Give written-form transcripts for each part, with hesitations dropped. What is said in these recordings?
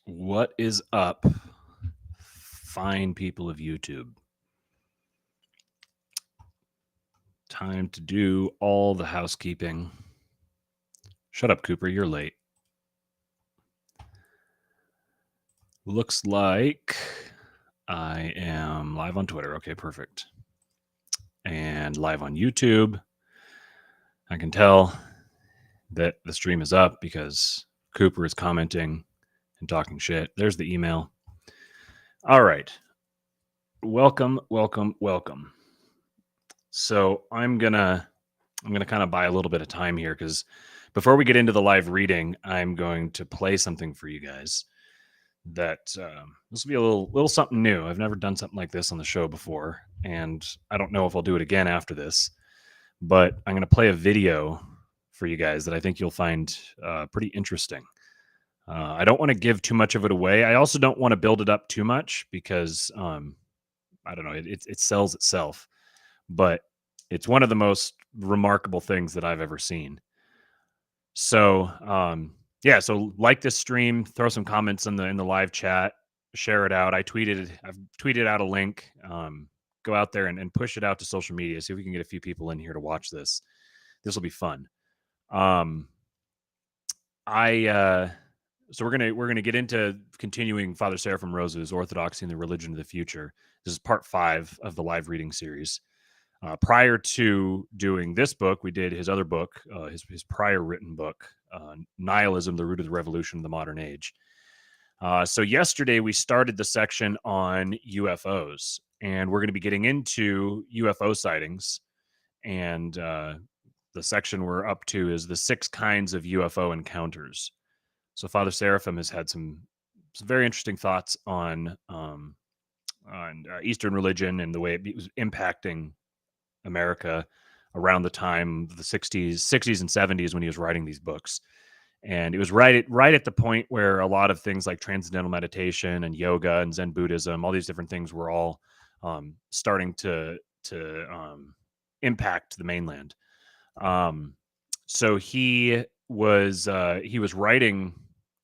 What is up, fine people of YouTube? Time to do all the housekeeping. Shut up, Cooper. You're late. Looks like I am live on Twitter. Okay, perfect. And live on YouTube. I can tell that the stream is up because Cooper is commenting and talking shit. There's the email. All right. Welcome. So I'm gonna kind of buy a little bit of time here because before we get into the live reading, I'm going to play something for you guys. That this will be a little something new. I've never done something like this on the show before, and I don't know if I'll do it again after this. But I'm going to play a video for you guys that I think you'll find pretty interesting. I don't want to give too much of it away. I also don't want to build it up too much because I don't know. It sells itself, but it's one of the most remarkable things that I've ever seen. So, yeah, so like this stream, throw some comments in the live chat, share it out. I've tweeted out a link. Go out there and push it out to social media. See if we can get a few people in here to watch this. This will be fun. So we're gonna get into continuing Father Seraphim Rose's Orthodoxy and the Religion of the Future. This is part 5 of the live reading series. Prior to doing this book, we did his other book, his prior written book, Nihilism, the Root of the Revolution of the Modern Age. So yesterday we started the section on UFOs, and we're going to be getting into UFO sightings. And the section we're up to is the 6 kinds of UFO encounters. So Father Seraphim has had some very interesting thoughts on Eastern religion and the way it was impacting America around the time of the 60s and 70s when he was writing these books. And it was right at the point where a lot of things like transcendental meditation and yoga and Zen Buddhism, all these different things were all starting to impact the mainland. So he was writing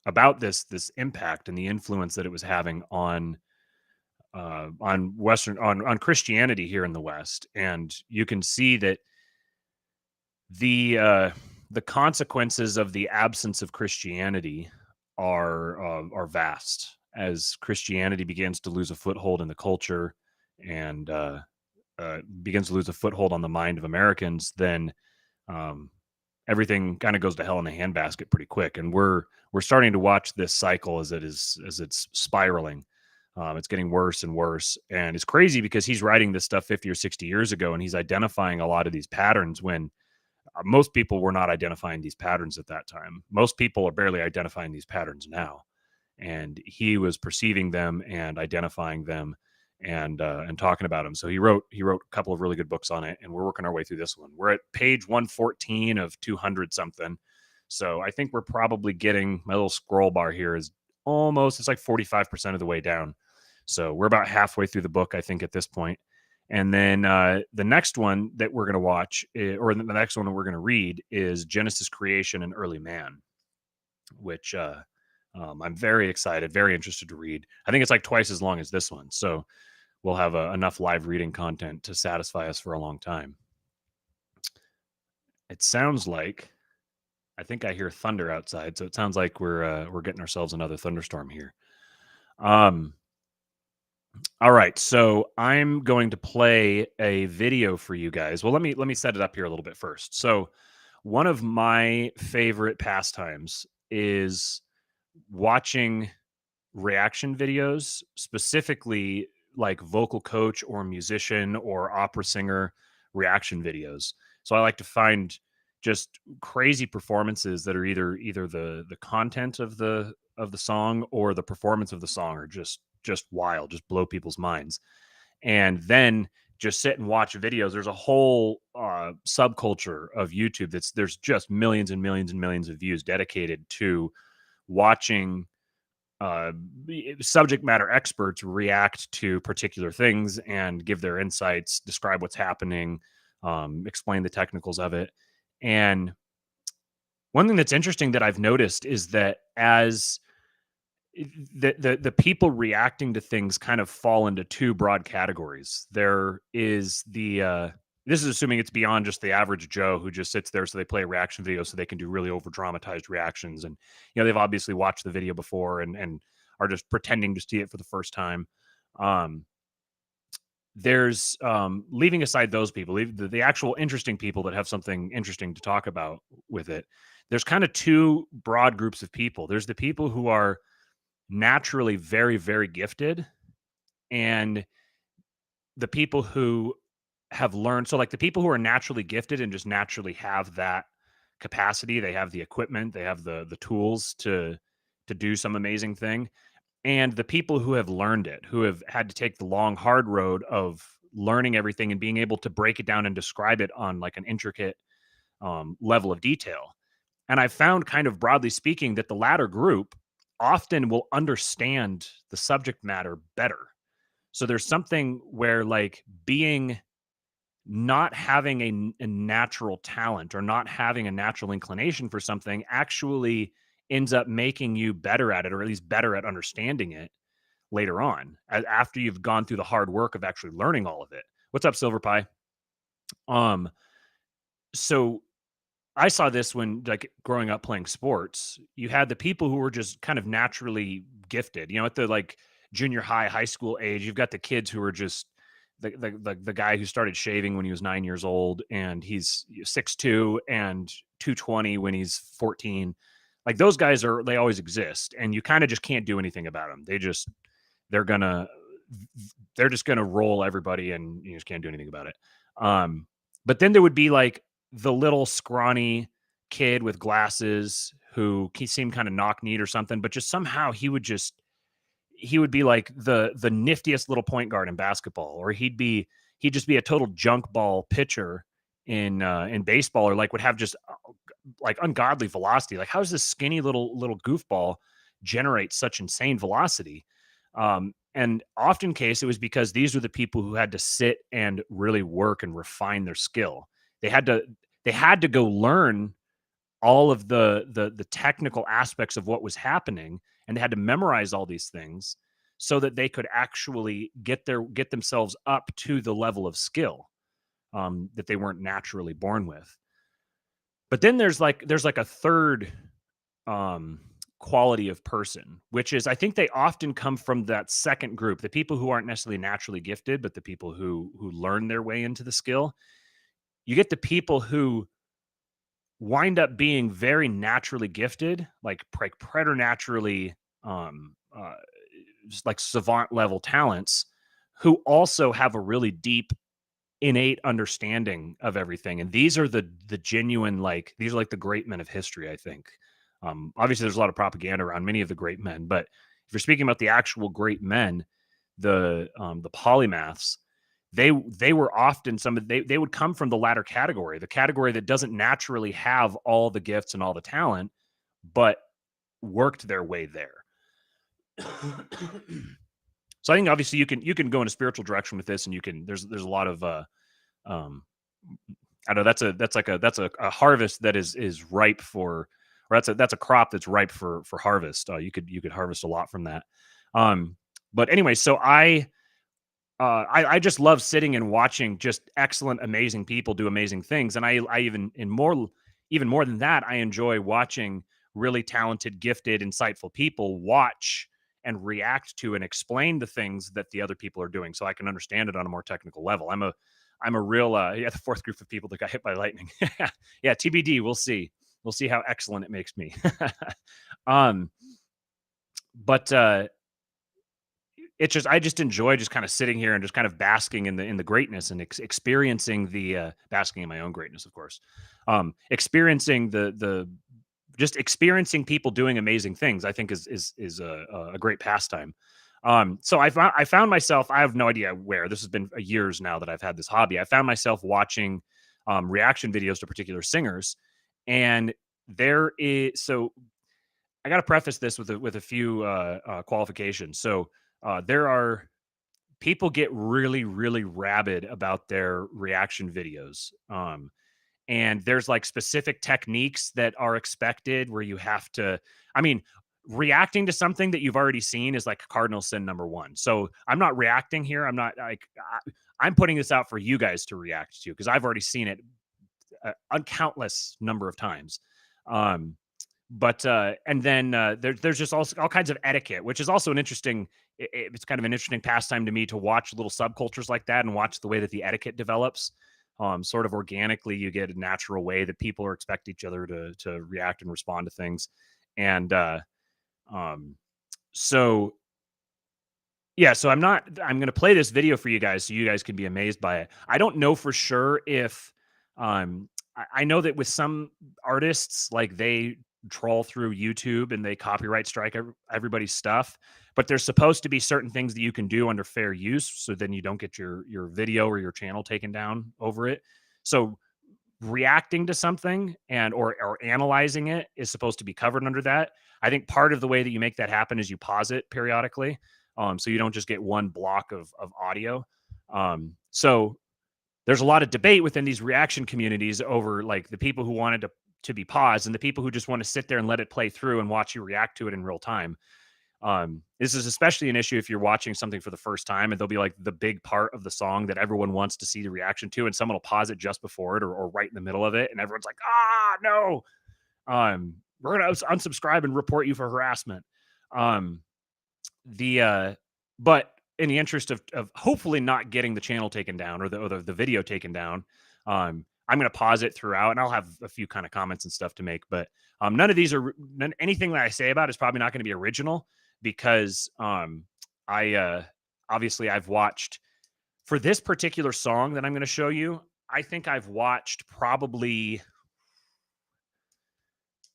about this impact and the influence that it was having on Christianity here in the West. And you can see that the consequences of the absence of Christianity are vast as Christianity begins to lose a foothold in the culture and begins to lose a foothold on the mind of Americans. Then everything kind of goes to hell in a handbasket pretty quick. And we're starting to watch this cycle as it's spiraling. It's getting worse and worse. And it's crazy because he's writing this stuff 50 or 60 years ago, and he's identifying a lot of these patterns when most people were not identifying these patterns at that time. Most people are barely identifying these patterns now. And he was perceiving them and identifying them and talking about them. So he wrote a couple of really good books on it, and we're working our way through this one. We're at page 114 of 200 something. So I think we're probably getting, my little scroll bar here is it's like 45% of the way down. So we're about halfway through the book, I think, at this point. And then the next one that we're going to watch, or the next one that we're going to read, is Genesis, Creation, and Early Man, which I'm very excited, very interested to read. I think it's like twice as long as this one. So we'll have enough live reading content to satisfy us for a long time. It sounds like, I think I hear thunder outside, so it sounds like we're getting ourselves another thunderstorm here. All right, so I'm going to play a video for you guys. Well, let me set it up here a little bit first. So one of my favorite pastimes is watching reaction videos, specifically like vocal coach or musician or opera singer reaction videos. So I like to find just crazy performances that are either the content of the song or the performance of the song are just wild, just blow people's minds. And then just sit and watch videos. There's a whole subculture of YouTube there's just millions and millions and millions of views dedicated to watching subject matter experts react to particular things and give their insights, describe what's happening, explain the technicals of it. And one thing that's interesting that I've noticed is that as the people reacting to things kind of fall into two broad categories. There is this is assuming it's beyond just the average Joe who just sits there so they play a reaction video so they can do really over dramatized reactions. And they've obviously watched the video before and are just pretending to see it for the first time. Um, there's leaving aside those people, the actual interesting people that have something interesting to talk about with it. There's kind of two broad groups of people. There's the people who are naturally very, very gifted, and the people who have learned. So, like, the people who are naturally gifted and just naturally have that capacity, they have the equipment, they have the tools to do some amazing thing. And the people who have learned it, who have had to take the long, hard road of learning everything and being able to break it down and describe it on like an intricate level of detail. And I've found, kind of broadly speaking, that the latter group often will understand the subject matter better. So there's something where, like, being not having a natural talent or not having a natural inclination for something actually ends up making you better at it, or at least better at understanding it later on, after you've gone through the hard work of actually learning all of it. What's up, Silver Pie? Um, so I saw this when, like, growing up playing sports. You had the people who were just kind of naturally gifted. At the, like, junior high, high school age, you've got the kids who are just the guy who started shaving when he was 9 years old, and he's 6'2" and 220 when he's 14. Like, those guys they always exist, and you kind of just can't do anything about them. They're gonna they're just gonna roll everybody, and you just can't do anything about it. But then there would be, like, the little scrawny kid with glasses who he seemed kind of knock kneed or something, but just somehow he would be like the niftiest little point guard in basketball, or he'd just be a total junk ball pitcher in baseball, or like would have just like ungodly velocity. Like, how does this skinny little goofball generate such insane velocity? And often case, it was because these were the people who had to sit and really work and refine their skill. They had to they had to go learn all of the technical aspects of what was happening, and they had to memorize all these things so that they could actually get themselves up to the level of skill that they weren't naturally born with. But then there's like a third um, quality of person, which is, I think they often come from that second group, the people who aren't necessarily naturally gifted, but the people who learn their way into the skill. You get the people who wind up being very naturally gifted, like preternaturally, just like savant level talents, who also have a really deep innate understanding of everything. And these are the genuine, like, these are like the great men of history, I think. Obviously there's a lot of propaganda around many of the great men, but if you're speaking about the actual great men, the polymaths, they were often they would come from the latter category, the category that doesn't naturally have all the gifts and all the talent, but worked their way there. So I think obviously you can go in a spiritual direction with this, and there's a lot of um I know that's a harvest that is ripe for, or that's a crop that's ripe for harvest. You could harvest a lot from that. But anyway, so I just love sitting and watching just excellent, amazing people do amazing things, and I even more than that, I enjoy watching really talented, gifted, insightful people watch and react to and explain the things that the other people are doing, so I can understand it on a more technical level. I'm a real the fourth group of people that got hit by lightning. Yeah, TBD. We'll see how excellent it makes me. um, but it's just, I just enjoy just kind of sitting here and just kind of basking in the greatness, and experiencing the basking in my own greatness, of course. Experiencing the just experiencing people doing amazing things, I think is a great pastime. So I found myself, I have no idea where this has been years now that I've had this hobby. I found myself watching reaction videos to particular singers, and there is so I got to preface this with a few qualifications. So there are people get really, really rabid about their reaction videos. And there's like specific techniques that are expected where you have to, I mean, reacting to something that you've already seen is like cardinal sin number one. So I'm not reacting here. I'm not like I'm putting this out for you guys to react to because I've already seen it a countless number of times. Um, but and then there's just all kinds of etiquette, which is also an interesting. It's kind of an interesting pastime to me to watch little subcultures like that and watch the way that the etiquette develops. Sort of organically, you get a natural way that people are expect each other to react and respond to things, and um, so yeah, so I'm gonna play this video for you guys so you guys can be amazed by it. I don't know for sure if I know that with some artists, like they troll through YouTube and they copyright strike everybody's stuff, but there's supposed to be certain things that you can do under fair use, so then you don't get your video or your channel taken down over it. So reacting to something and or analyzing it is supposed to be covered under that. I think part of the way that you make that happen is you pause it periodically, so you don't just get one block of audio. So there's a lot of debate within these reaction communities over like the people who wanted to be paused and the people who just want to sit there and let it play through and watch you react to it in real time. This is especially an issue if you're watching something for the first time and there'll be like the big part of the song that everyone wants to see the reaction to, and someone will pause it just before it or right in the middle of it, and everyone's like, no, we're gonna unsubscribe and report you for harassment. Um, but in the interest of hopefully not getting the channel taken down or the video taken down, I'm going to pause it throughout and I'll have a few kind of comments and stuff to make. But none of these are anything that I say about is probably not going to be original because I obviously I've watched for this particular song that I'm going to show you. I think I've watched probably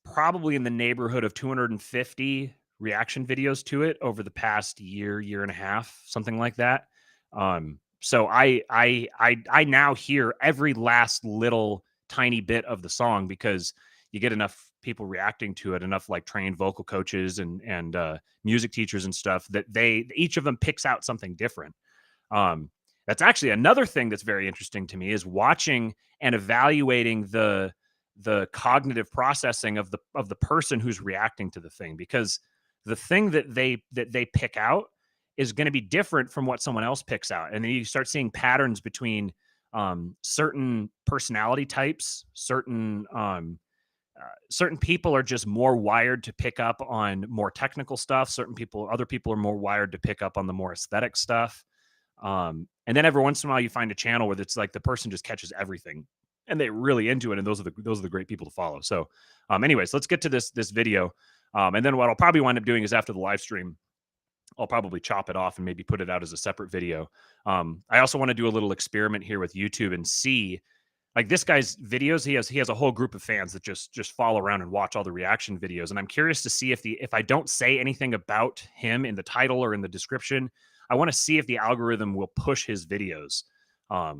in the neighborhood of 250 reaction videos to it over the past year and a half, something like that. So I now hear every last little tiny bit of the song because you get enough people reacting to it, enough like trained vocal coaches and music teachers and stuff that each of them picks out something different. That's actually another thing that's very interesting to me is watching and evaluating the cognitive processing of the person who's reacting to the thing, because the thing that they pick out is going to be different from what someone else picks out, and then you start seeing patterns between certain personality types. Certain people are just more wired to pick up on more technical stuff. Other people are more wired to pick up on the more aesthetic stuff. And then every once in a while you find a channel where it's like the person just catches everything and they're really into it. And those are the great people to follow. So, anyways, let's get to this video. And then what I'll probably wind up doing is after the live stream, I'll probably chop it off and maybe put it out as a separate video. I also want to do a little experiment here with YouTube and see, like, this guy's videos. He has a whole group of fans that just follow around and watch all the reaction videos. And I'm curious to see if I don't say anything about him in the title or in the description, I want to see if the algorithm will push his videos, or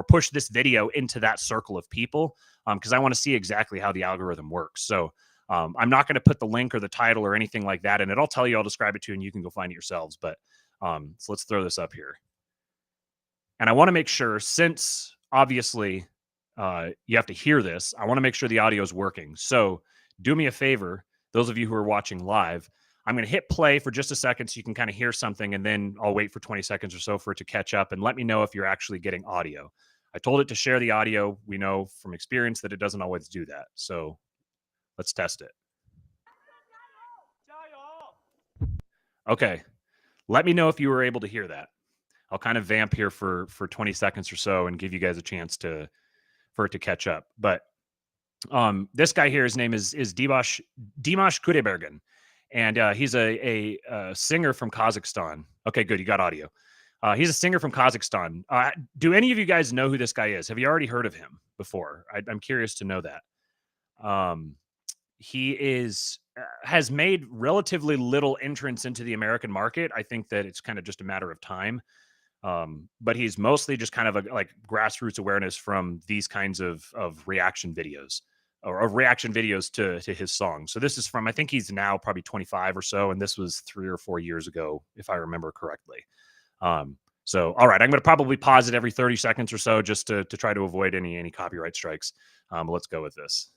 push this video into that circle of people, because I want to see exactly how the algorithm works. So I'm not going to put the link or the title or anything like that in it. I'll tell you, I'll describe it to you, and you can go find it yourselves. But so let's throw this up here. And I want to make sure, since obviously you have to hear this, I want to make sure the audio is working. So do me a favor, those of you who are watching live, I'm going to hit play for just a second so you can kind of hear something, and then I'll wait for 20 seconds or so for it to catch up, and let me know if you're actually getting audio. I told it to share the audio. We know from experience that it doesn't always do that. So let's test it. Okay. Let me know if you were able to hear that. I'll kind of vamp here for 20 seconds or so and give you guys a chance for it to catch up. But this guy here, his name is Dimash Kudebergen. And he's a singer from Kazakhstan. Okay, good. You got audio. He's a singer from Kazakhstan. Do any of you guys know who this guy is? Have you already heard of him before? I'm curious to know that. He has made relatively little entrance into the American market. I think that it's kind of just a matter of time. But he's mostly just kind of like grassroots awareness from these kinds of reaction videos. Or of reaction videos to his songs. So this is from, I think he's now probably 25 or so, and this was 3 or 4 years ago, if I remember correctly. So, all right, I'm going to probably pause it every 30 seconds or so just to try to avoid any copyright strikes. But let's go with this.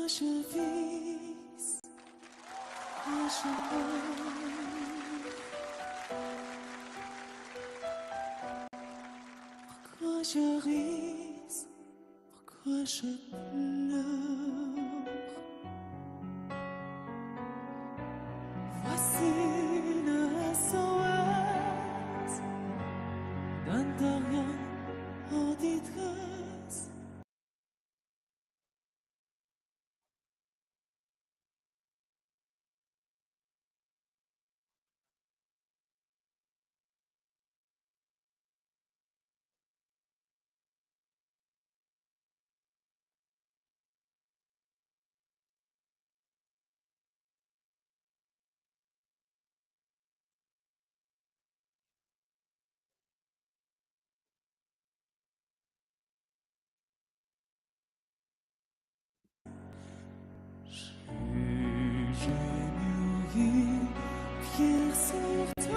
je vis, pourquoi je meurs, pourquoi je ris, pourquoi je pleure. Voici le SOS d'un rien auditrice. J'ai mûri, pierre sur terre.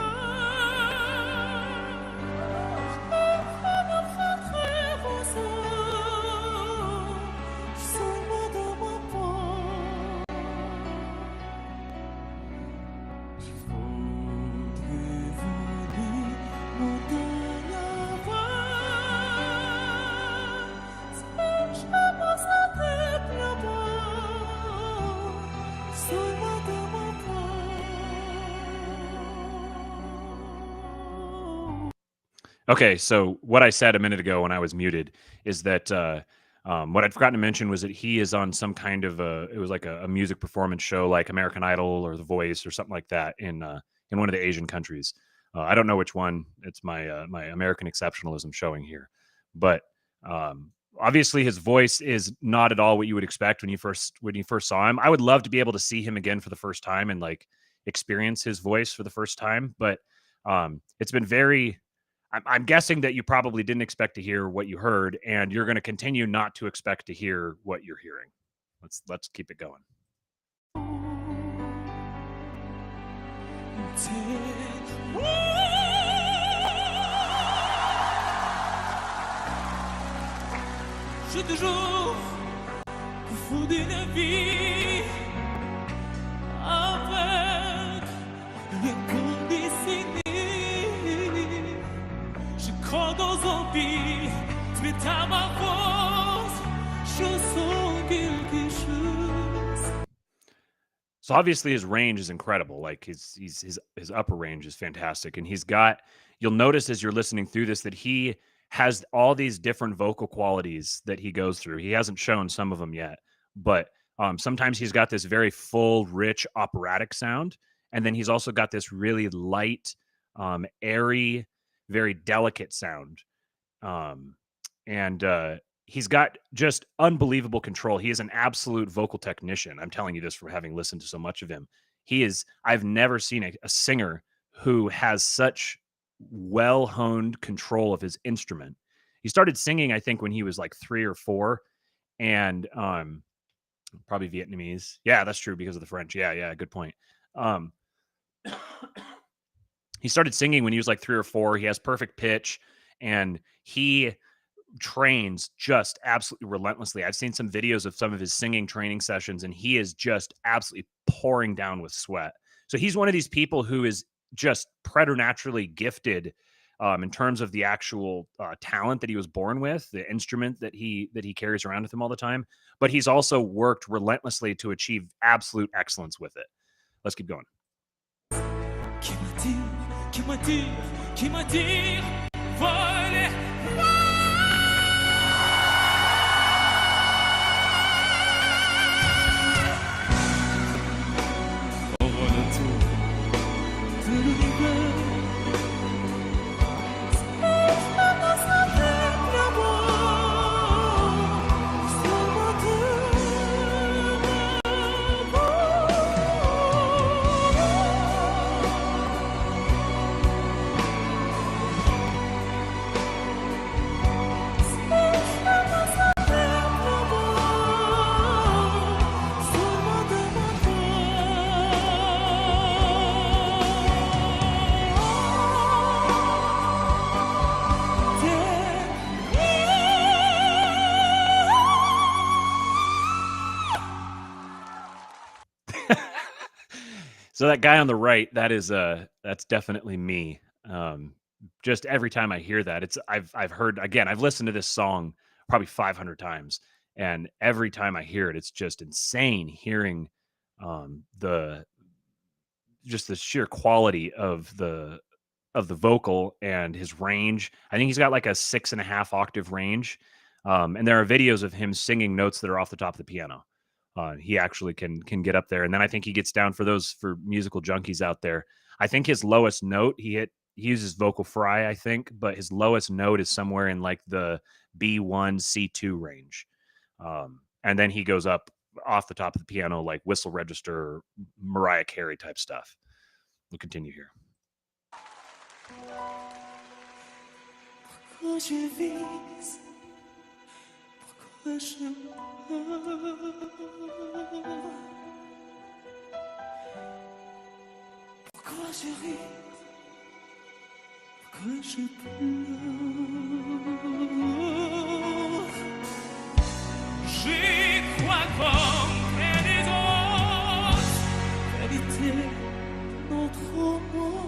Enfin me frapperai vos âmes, seulement dans mon port. Je voudrais voler montagne avant. Je pense à tes pleurs-bas, seulement dans mon port. Okay, so what I said a minute ago when I was muted is that what I'd forgotten to mention was that he is on some kind of it was like a music performance show like American Idol or The Voice or something like that in one of the Asian countries. I don't know which one. It's my my American exceptionalism showing here, but obviously his voice is not at all what you would expect when you first saw him. I would love to be able to see him again for the first time and like experience his voice for the first time, but it's been very. I'm guessing that you probably didn't expect to hear what you heard, and you're going to continue not to expect to hear what you're hearing. Let's keep it going. J'ai toujours fou d'une vie avec l'inconditionnel. Je crois dans un vie, tu es à ma force, je sens quelque chose. So obviously his range is incredible. Like his upper range is fantastic, and he's got. You'll notice as you're listening through this that he has all these different vocal qualities that he goes through. He hasn't shown some of them yet, but sometimes he's got this very full, rich operatic sound, and then he's also got this really light, airy, very delicate sound. And he's got just unbelievable control. He is an absolute vocal technician. I'm telling you this from having listened to so much of him. He is. I've never seen a singer who has such well-honed control of his instrument. He started singing, I think, when he was like 3 or 4, and probably Vietnamese. Yeah, that's true because of the French. Yeah, good point. He started singing when he was like 3 or 4. He has perfect pitch, and he trains just absolutely relentlessly. I've seen some videos of some of his singing training sessions, and he is just absolutely pouring down with sweat. So he's one of these people who is just preternaturally gifted in terms of the actual talent that he was born with, the instrument that he carries around with him all the time. But he's also worked relentlessly to achieve absolute excellence with it. Let's keep going. Qui m'attire, voler. On voit le tour de l'univers. So that guy on the right, that's definitely me. Just every time I hear that, I've heard, again, I've listened to this song probably 500 times, and every time I hear it, it's just insane hearing the just the sheer quality of the vocal and his range. I think he's got like a 6.5 octave range. And there are videos of him singing notes that are off the top of the piano. He actually can get up there. And then I think he gets down for musical junkies out there. I think his lowest note he uses vocal fry, I think, but his lowest note is somewhere in like the B1, C2 range. And then he goes up off the top of the piano, like whistle register, Mariah Carey type stuff. We'll continue here. Pourquoi je vis, pourquoi je meurs, pourquoi je ris, pourquoi je pleure. J'y crois comme les autres, vérité notre monde.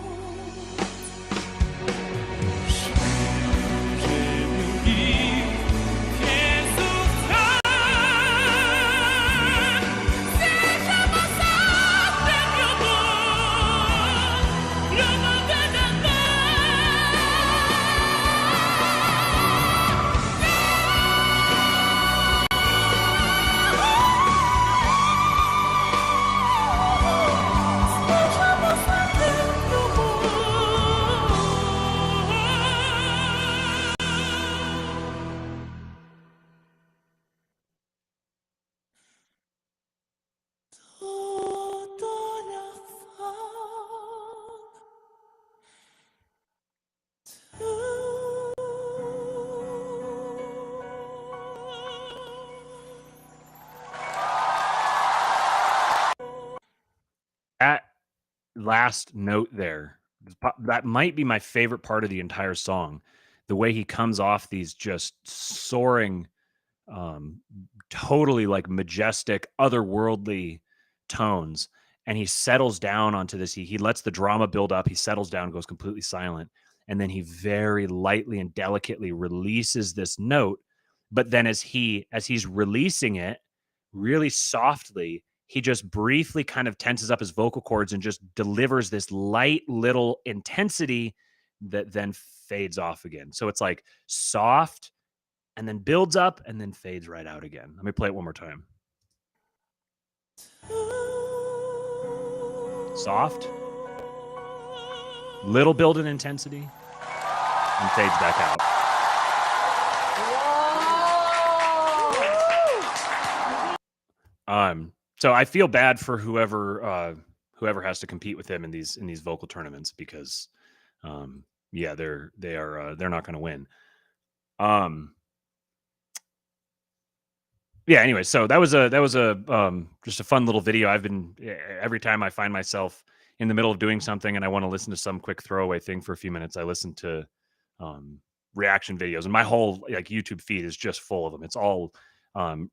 That last note there, that might be my favorite part of the entire song. The way he comes off these just soaring, um, totally like majestic, otherworldly tones, and he settles down onto this. He lets the drama build up. He settles down, goes completely silent, and then he very lightly and delicately releases this note. But then as he's releasing it really softly, he just briefly kind of tenses up his vocal cords and just delivers this light little intensity that then fades off again. So it's like soft and then builds up and then fades right out again. Let me play it one more time. Soft, little build in intensity, and fades back out. So I feel bad for whoever has to compete with him in these vocal tournaments because, yeah, they're not going to win. Yeah. Anyway, so that was just a fun little video. Every time I find myself in the middle of doing something and I want to listen to some quick throwaway thing for a few minutes, I listen to reaction videos, and my whole like YouTube feed is just full of them. It's all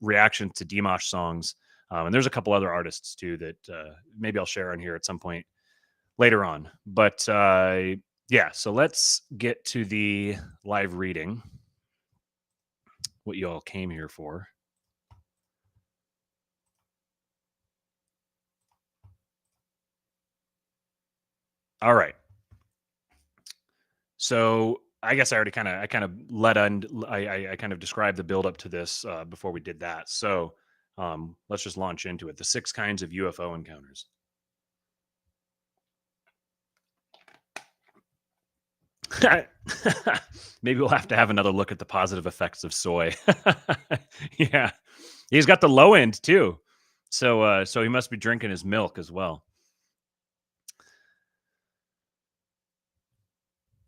reactions to Dimash songs. And there's a couple other artists too that maybe I'll share on here at some point later on. But yeah, so let's get to the live reading, what you all came here for. All right. So I guess I kind of described the build up to this before we did that. So let's just launch into it. The 6 kinds of UFO encounters. Maybe we'll have to have another look at the positive effects of soy. Yeah, he's got the low end too, so he must be drinking his milk as well.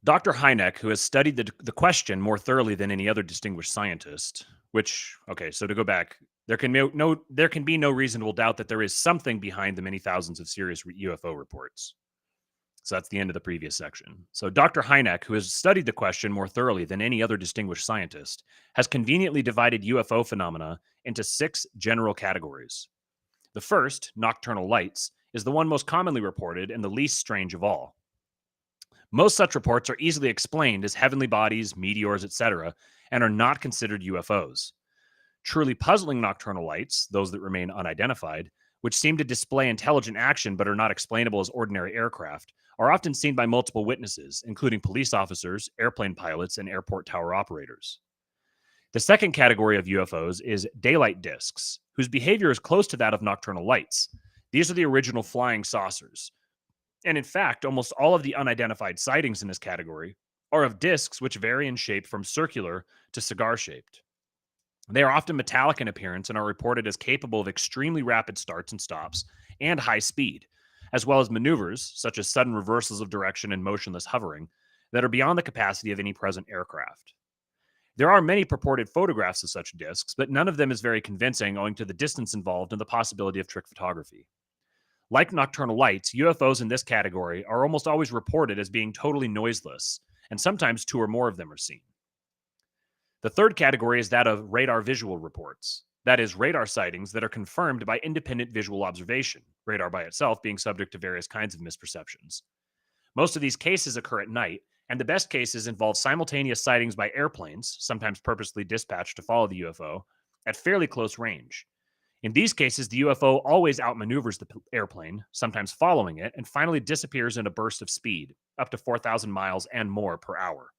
Dr. Hynek, who has studied the question more thoroughly than any other distinguished scientist, so to go back, there can be no reasonable doubt that there is something behind the many thousands of serious UFO reports. So that's the end of the previous section. So Dr. Hynek, who has studied the question more thoroughly than any other distinguished scientist, has conveniently divided UFO phenomena into 6 general categories. The first, nocturnal lights, is the one most commonly reported and the least strange of all. Most such reports are easily explained as heavenly bodies, meteors, etc., and are not considered UFOs. Truly puzzling nocturnal lights, those that remain unidentified, which seem to display intelligent action but are not explainable as ordinary aircraft, are often seen by multiple witnesses, including police officers, airplane pilots, and airport tower operators. The second category of UFOs is daylight discs, whose behavior is close to that of nocturnal lights. These are the original flying saucers. And in fact, almost all of the unidentified sightings in this category are of discs which vary in shape from circular to cigar shaped. They are often metallic in appearance and are reported as capable of extremely rapid starts and stops and high speed, as well as maneuvers, such as sudden reversals of direction and motionless hovering, that are beyond the capacity of any present aircraft. There are many purported photographs of such discs, but none of them is very convincing owing to the distance involved and the possibility of trick photography. Like nocturnal lights, UFOs in this category are almost always reported as being totally noiseless, and sometimes two or more of them are seen. The third category is that of radar visual reports. That is, radar sightings that are confirmed by independent visual observation, radar by itself being subject to various kinds of misperceptions. Most of these cases occur at night, and the best cases involve simultaneous sightings by airplanes, sometimes purposely dispatched to follow the UFO, at fairly close range. In these cases, the UFO always outmaneuvers the airplane, sometimes following it, and finally disappears in a burst of speed, up to 4,000 miles and more per hour.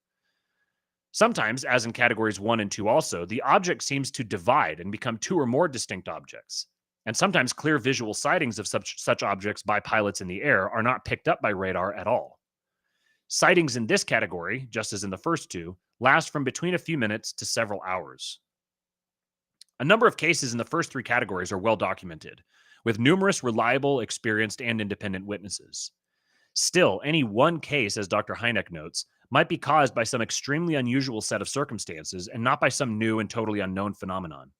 Sometimes, as in categories 1 and 2 also, the object seems to divide and become two or more distinct objects. And sometimes clear visual sightings of such objects by pilots in the air are not picked up by radar at all. Sightings in this category, just as in the first two, last from between a few minutes to several hours. A number of cases in the first three categories are well documented, with numerous reliable, experienced, and independent witnesses. Still, any one case, as Dr. Hynek notes, might be caused by some extremely unusual set of circumstances and not by some new and totally unknown phenomenon.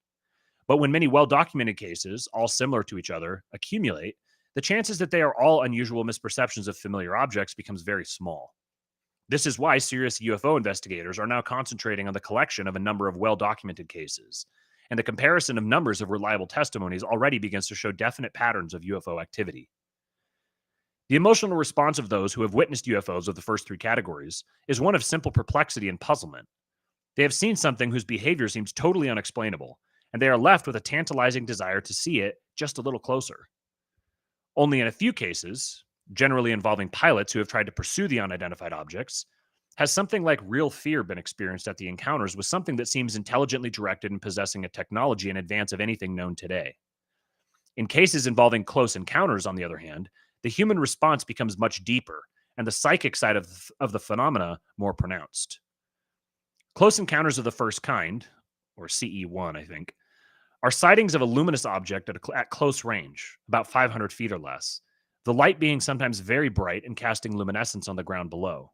But when many well-documented cases, all similar to each other, accumulate, the chances that they are all unusual misperceptions of familiar objects becomes very small. This is why serious UFO investigators are now concentrating on the collection of a number of well-documented cases, and the comparison of numbers of reliable testimonies already begins to show definite patterns of UFO activity. The emotional response of those who have witnessed UFOs of the first three categories is one of simple perplexity and puzzlement. They have seen something whose behavior seems totally unexplainable, and they are left with a tantalizing desire to see it just a little closer. Only in a few cases, generally involving pilots who have tried to pursue the unidentified objects, has something like real fear been experienced at the encounters with something that seems intelligently directed and possessing a technology in advance of anything known today. In cases involving close encounters, on the other hand, the human response becomes much deeper, and the psychic side of the phenomena more pronounced. Close encounters of the first kind, or CE1, I think, are sightings of a luminous object at close range, about 500 feet or less, the light being sometimes very bright and casting luminescence on the ground below.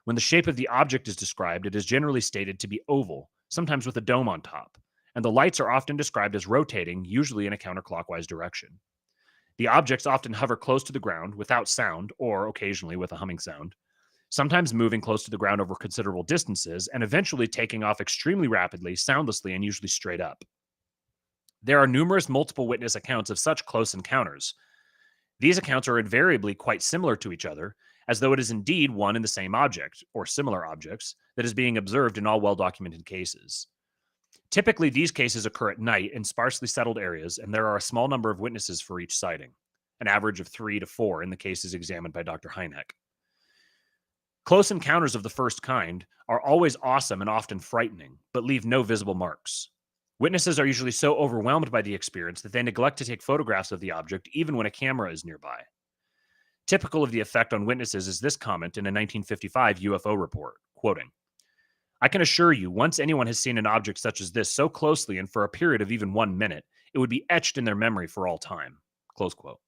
When the shape of the object is described, it is generally stated to be oval, sometimes with a dome on top, and the lights are often described as rotating, usually in a counterclockwise direction. The objects often hover close to the ground without sound, or occasionally with a humming sound, sometimes moving close to the ground over considerable distances, and eventually taking off extremely rapidly, soundlessly, and usually straight up. There are numerous multiple witness accounts of such close encounters. These accounts are invariably quite similar to each other, as though it is indeed one and the same object, or similar objects, that is being observed in all well-documented cases. Typically, these cases occur at night in sparsely settled areas, and there are a small number of witnesses for each sighting, an average of 3 to 4 in the cases examined by Dr. Hynek. Close encounters of the first kind are always awesome and often frightening, but leave no visible marks. Witnesses are usually so overwhelmed by the experience that they neglect to take photographs of the object even when a camera is nearby. Typical of the effect on witnesses is this comment in a 1955 UFO report, quoting, "I can assure you, once anyone has seen an object such as this so closely and for a period of even 1 minute, it would be etched in their memory for all time." Close quote.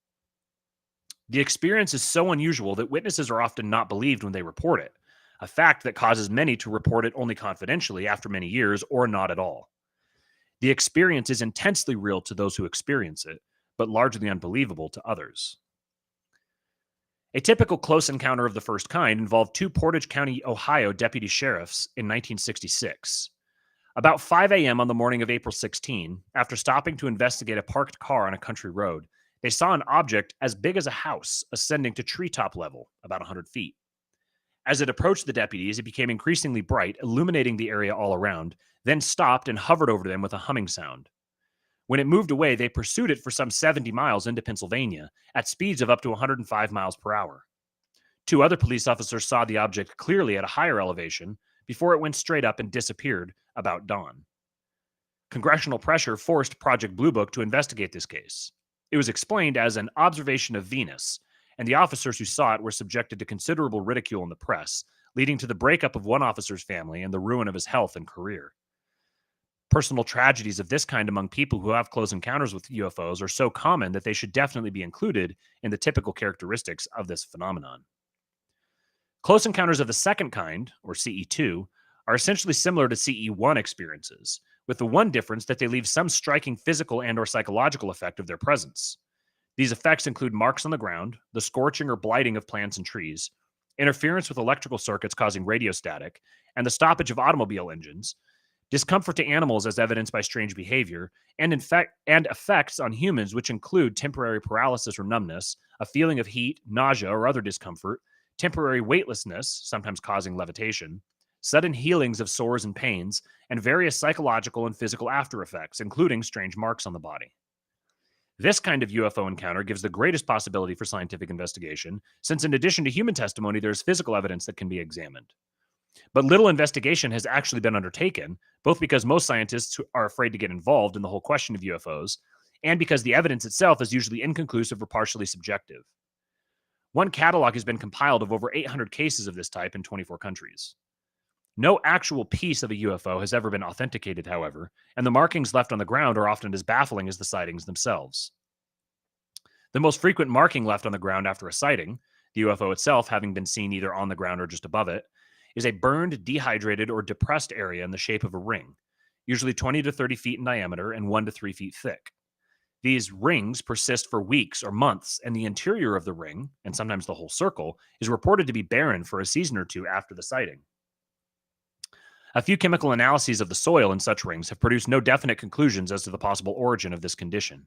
The experience is so unusual that witnesses are often not believed when they report it, a fact that causes many to report it only confidentially after many years or not at all. The experience is intensely real to those who experience it, but largely unbelievable to others. A typical close encounter of the first kind involved 2 Portage County, Ohio deputy sheriffs in 1966. About 5 a.m. on the morning of April 16, after stopping to investigate a parked car on a country road, They saw an object as big as a house ascending to treetop level, about 100 feet. As it approached the deputies, it became increasingly bright, illuminating the area all around, then stopped and hovered over them with a humming sound. When it moved away, they pursued it for some 70 miles into Pennsylvania at speeds of up to 105 miles per hour. 2 other police officers saw the object clearly at a higher elevation before it went straight up and disappeared about dawn. Congressional pressure forced Project Blue Book to investigate this case. It was explained as an observation of Venus, and the officers who saw it were subjected to considerable ridicule in the press, leading to the breakup of one officer's family and the ruin of his health and career. Personal tragedies of this kind among people who have close encounters with UFOs are so common that they should definitely be included in the typical characteristics of this phenomenon. Close encounters of the second kind, or CE2, are essentially similar to CE1 experiences, with the one difference that they leave some striking physical and/or psychological effect of their presence. These effects include marks on the ground, the scorching or blighting of plants and trees, interference with electrical circuits causing radio static, and the stoppage of automobile engines, discomfort to animals as evidenced by strange behavior, and effects on humans which include temporary paralysis or numbness, a feeling of heat, nausea, or other discomfort, temporary weightlessness, sometimes causing levitation, sudden healings of sores and pains, and various psychological and physical after effects, including strange marks on the body. This kind of UFO encounter gives the greatest possibility for scientific investigation, since in addition to human testimony, there is physical evidence that can be examined. But little investigation has actually been undertaken, both because most scientists are afraid to get involved in the whole question of UFOs, and because the evidence itself is usually inconclusive or partially subjective. One catalog has been compiled of over 800 cases of this type in 24 countries. No actual piece of a UFO has ever been authenticated, however, and the markings left on the ground are often as baffling as the sightings themselves. The most frequent marking left on the ground after a sighting, the UFO itself having been seen either on the ground or just above it, is a burned, dehydrated, or depressed area in the shape of a ring, usually 20 to 30 feet in diameter and 1 to 3 feet thick. These rings persist for weeks or months, and the interior of the ring, and sometimes the whole circle, is reported to be barren for a season or two after the sighting. A few chemical analyses of the soil in such rings have produced no definite conclusions as to the possible origin of this condition.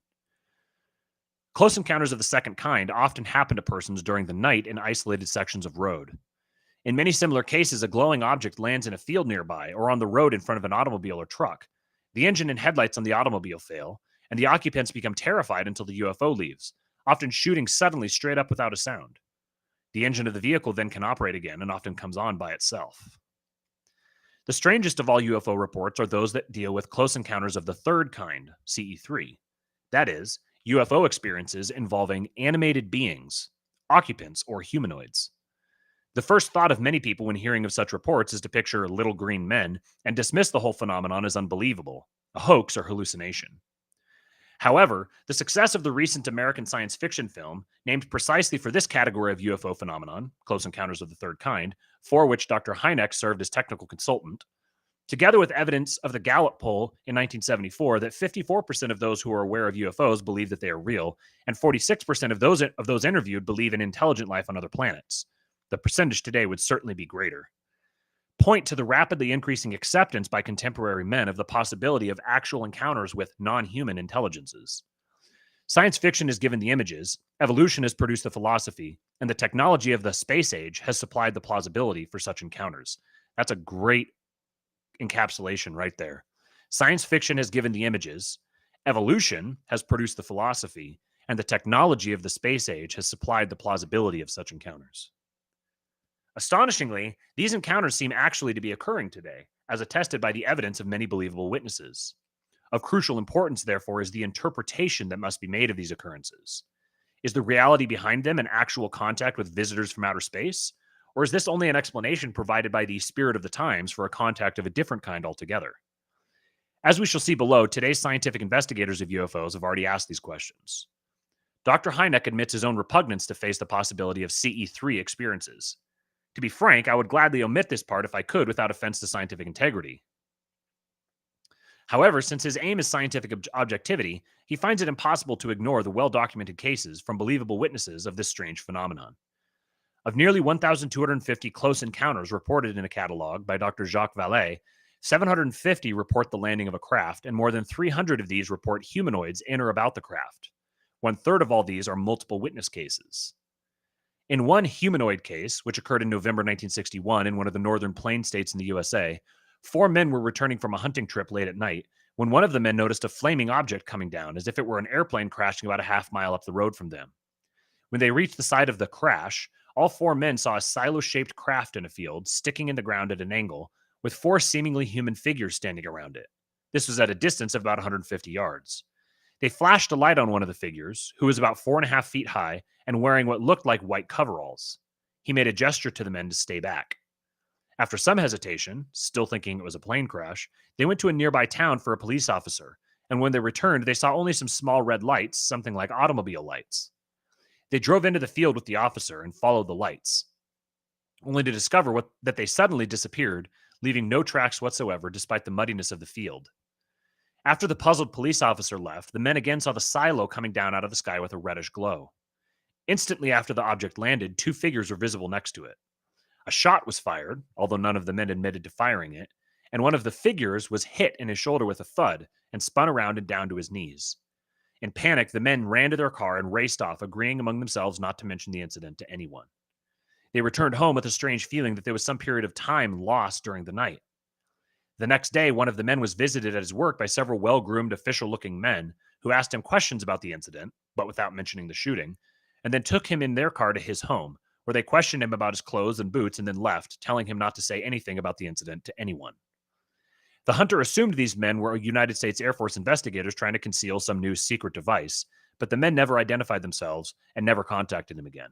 Close encounters of the second kind often happen to persons during the night in isolated sections of road. In many similar cases, a glowing object lands in a field nearby or on the road in front of an automobile or truck. The engine and headlights on the automobile fail, and the occupants become terrified until the UFO leaves, often shooting suddenly straight up without a sound. The engine of the vehicle then can operate again and often comes on by itself. The strangest of all UFO reports are those that deal with close encounters of the third kind, CE3. That is, UFO experiences involving animated beings, occupants, or humanoids. The first thought of many people when hearing of such reports is to picture little green men and dismiss the whole phenomenon as unbelievable, a hoax or hallucination. However, the success of the recent American science fiction film, named precisely for this category of UFO phenomenon, Close Encounters of the Third Kind, for which Dr. Hynek served as technical consultant, together with evidence of the Gallup poll in 1974 that 54% of those who are aware of UFOs believe that they are real, and 46% of those interviewed believe in intelligent life on other planets. The percentage today would certainly be greater. Point to the rapidly increasing acceptance by contemporary men of the possibility of actual encounters with non-human intelligences. Science fiction has given the images, evolution has produced the philosophy, and the technology of the space age has supplied the plausibility for such encounters. That's a great encapsulation right there. Science fiction has given the images, evolution has produced the philosophy, and the technology of the space age has supplied the plausibility of such encounters. Astonishingly, these encounters seem actually to be occurring today, as attested by the evidence of many believable witnesses. Of crucial importance, therefore, is the interpretation that must be made of these occurrences. Is the reality behind them an actual contact with visitors from outer space? Or is this only an explanation provided by the spirit of the times for a contact of a different kind altogether? As we shall see below, today's scientific investigators of UFOs have already asked these questions. Dr. Hynek admits his own repugnance to face the possibility of CE3 experiences. To be frank, I would gladly omit this part if I could without offense to scientific integrity. However, since his aim is scientific objectivity, he finds it impossible to ignore the well-documented cases from believable witnesses of this strange phenomenon. Of nearly 1,250 close encounters reported in a catalog by Dr. Jacques Vallée, 750 report the landing of a craft, and more than 300 of these report humanoids in or about the craft. 1/3 of all these are multiple witness cases. In one humanoid case, which occurred in November 1961 in one of the northern plain states in the USA, 4 men were returning from a hunting trip late at night when one of the men noticed a flaming object coming down as if it were an airplane crashing about a half-mile up the road from them. When they reached the site of the crash, all 4 men saw a silo-shaped craft in a field sticking in the ground at an angle with 4 seemingly human figures standing around it. This was at a distance of about 150 yards. They flashed a light on one of the figures, who was about 4.5 feet high and wearing what looked like white coveralls. He made a gesture to the men to stay back. After some hesitation, still thinking it was a plane crash, they went to a nearby town for a police officer, and when they returned, they saw only some small red lights, something like automobile lights. They drove into the field with the officer and followed the lights, only to discover that they suddenly disappeared, leaving no tracks whatsoever despite the muddiness of the field. After the puzzled police officer left, the men again saw the silo coming down out of the sky with a reddish glow. Instantly after the object landed, 2 figures were visible next to it. A shot was fired, although none of the men admitted to firing it, and one of the figures was hit in his shoulder with a thud and spun around and down to his knees. In panic, the men ran to their car and raced off, agreeing among themselves not to mention the incident to anyone. They returned home with a strange feeling that there was some period of time lost during the night. The next day, one of the men was visited at his work by several well-groomed, official-looking men who asked him questions about the incident, but without mentioning the shooting, and then took him in their car to his home, where they questioned him about his clothes and boots and then left, telling him not to say anything about the incident to anyone. The hunter assumed these men were United States Air Force investigators trying to conceal some new secret device, but the men never identified themselves and never contacted him again.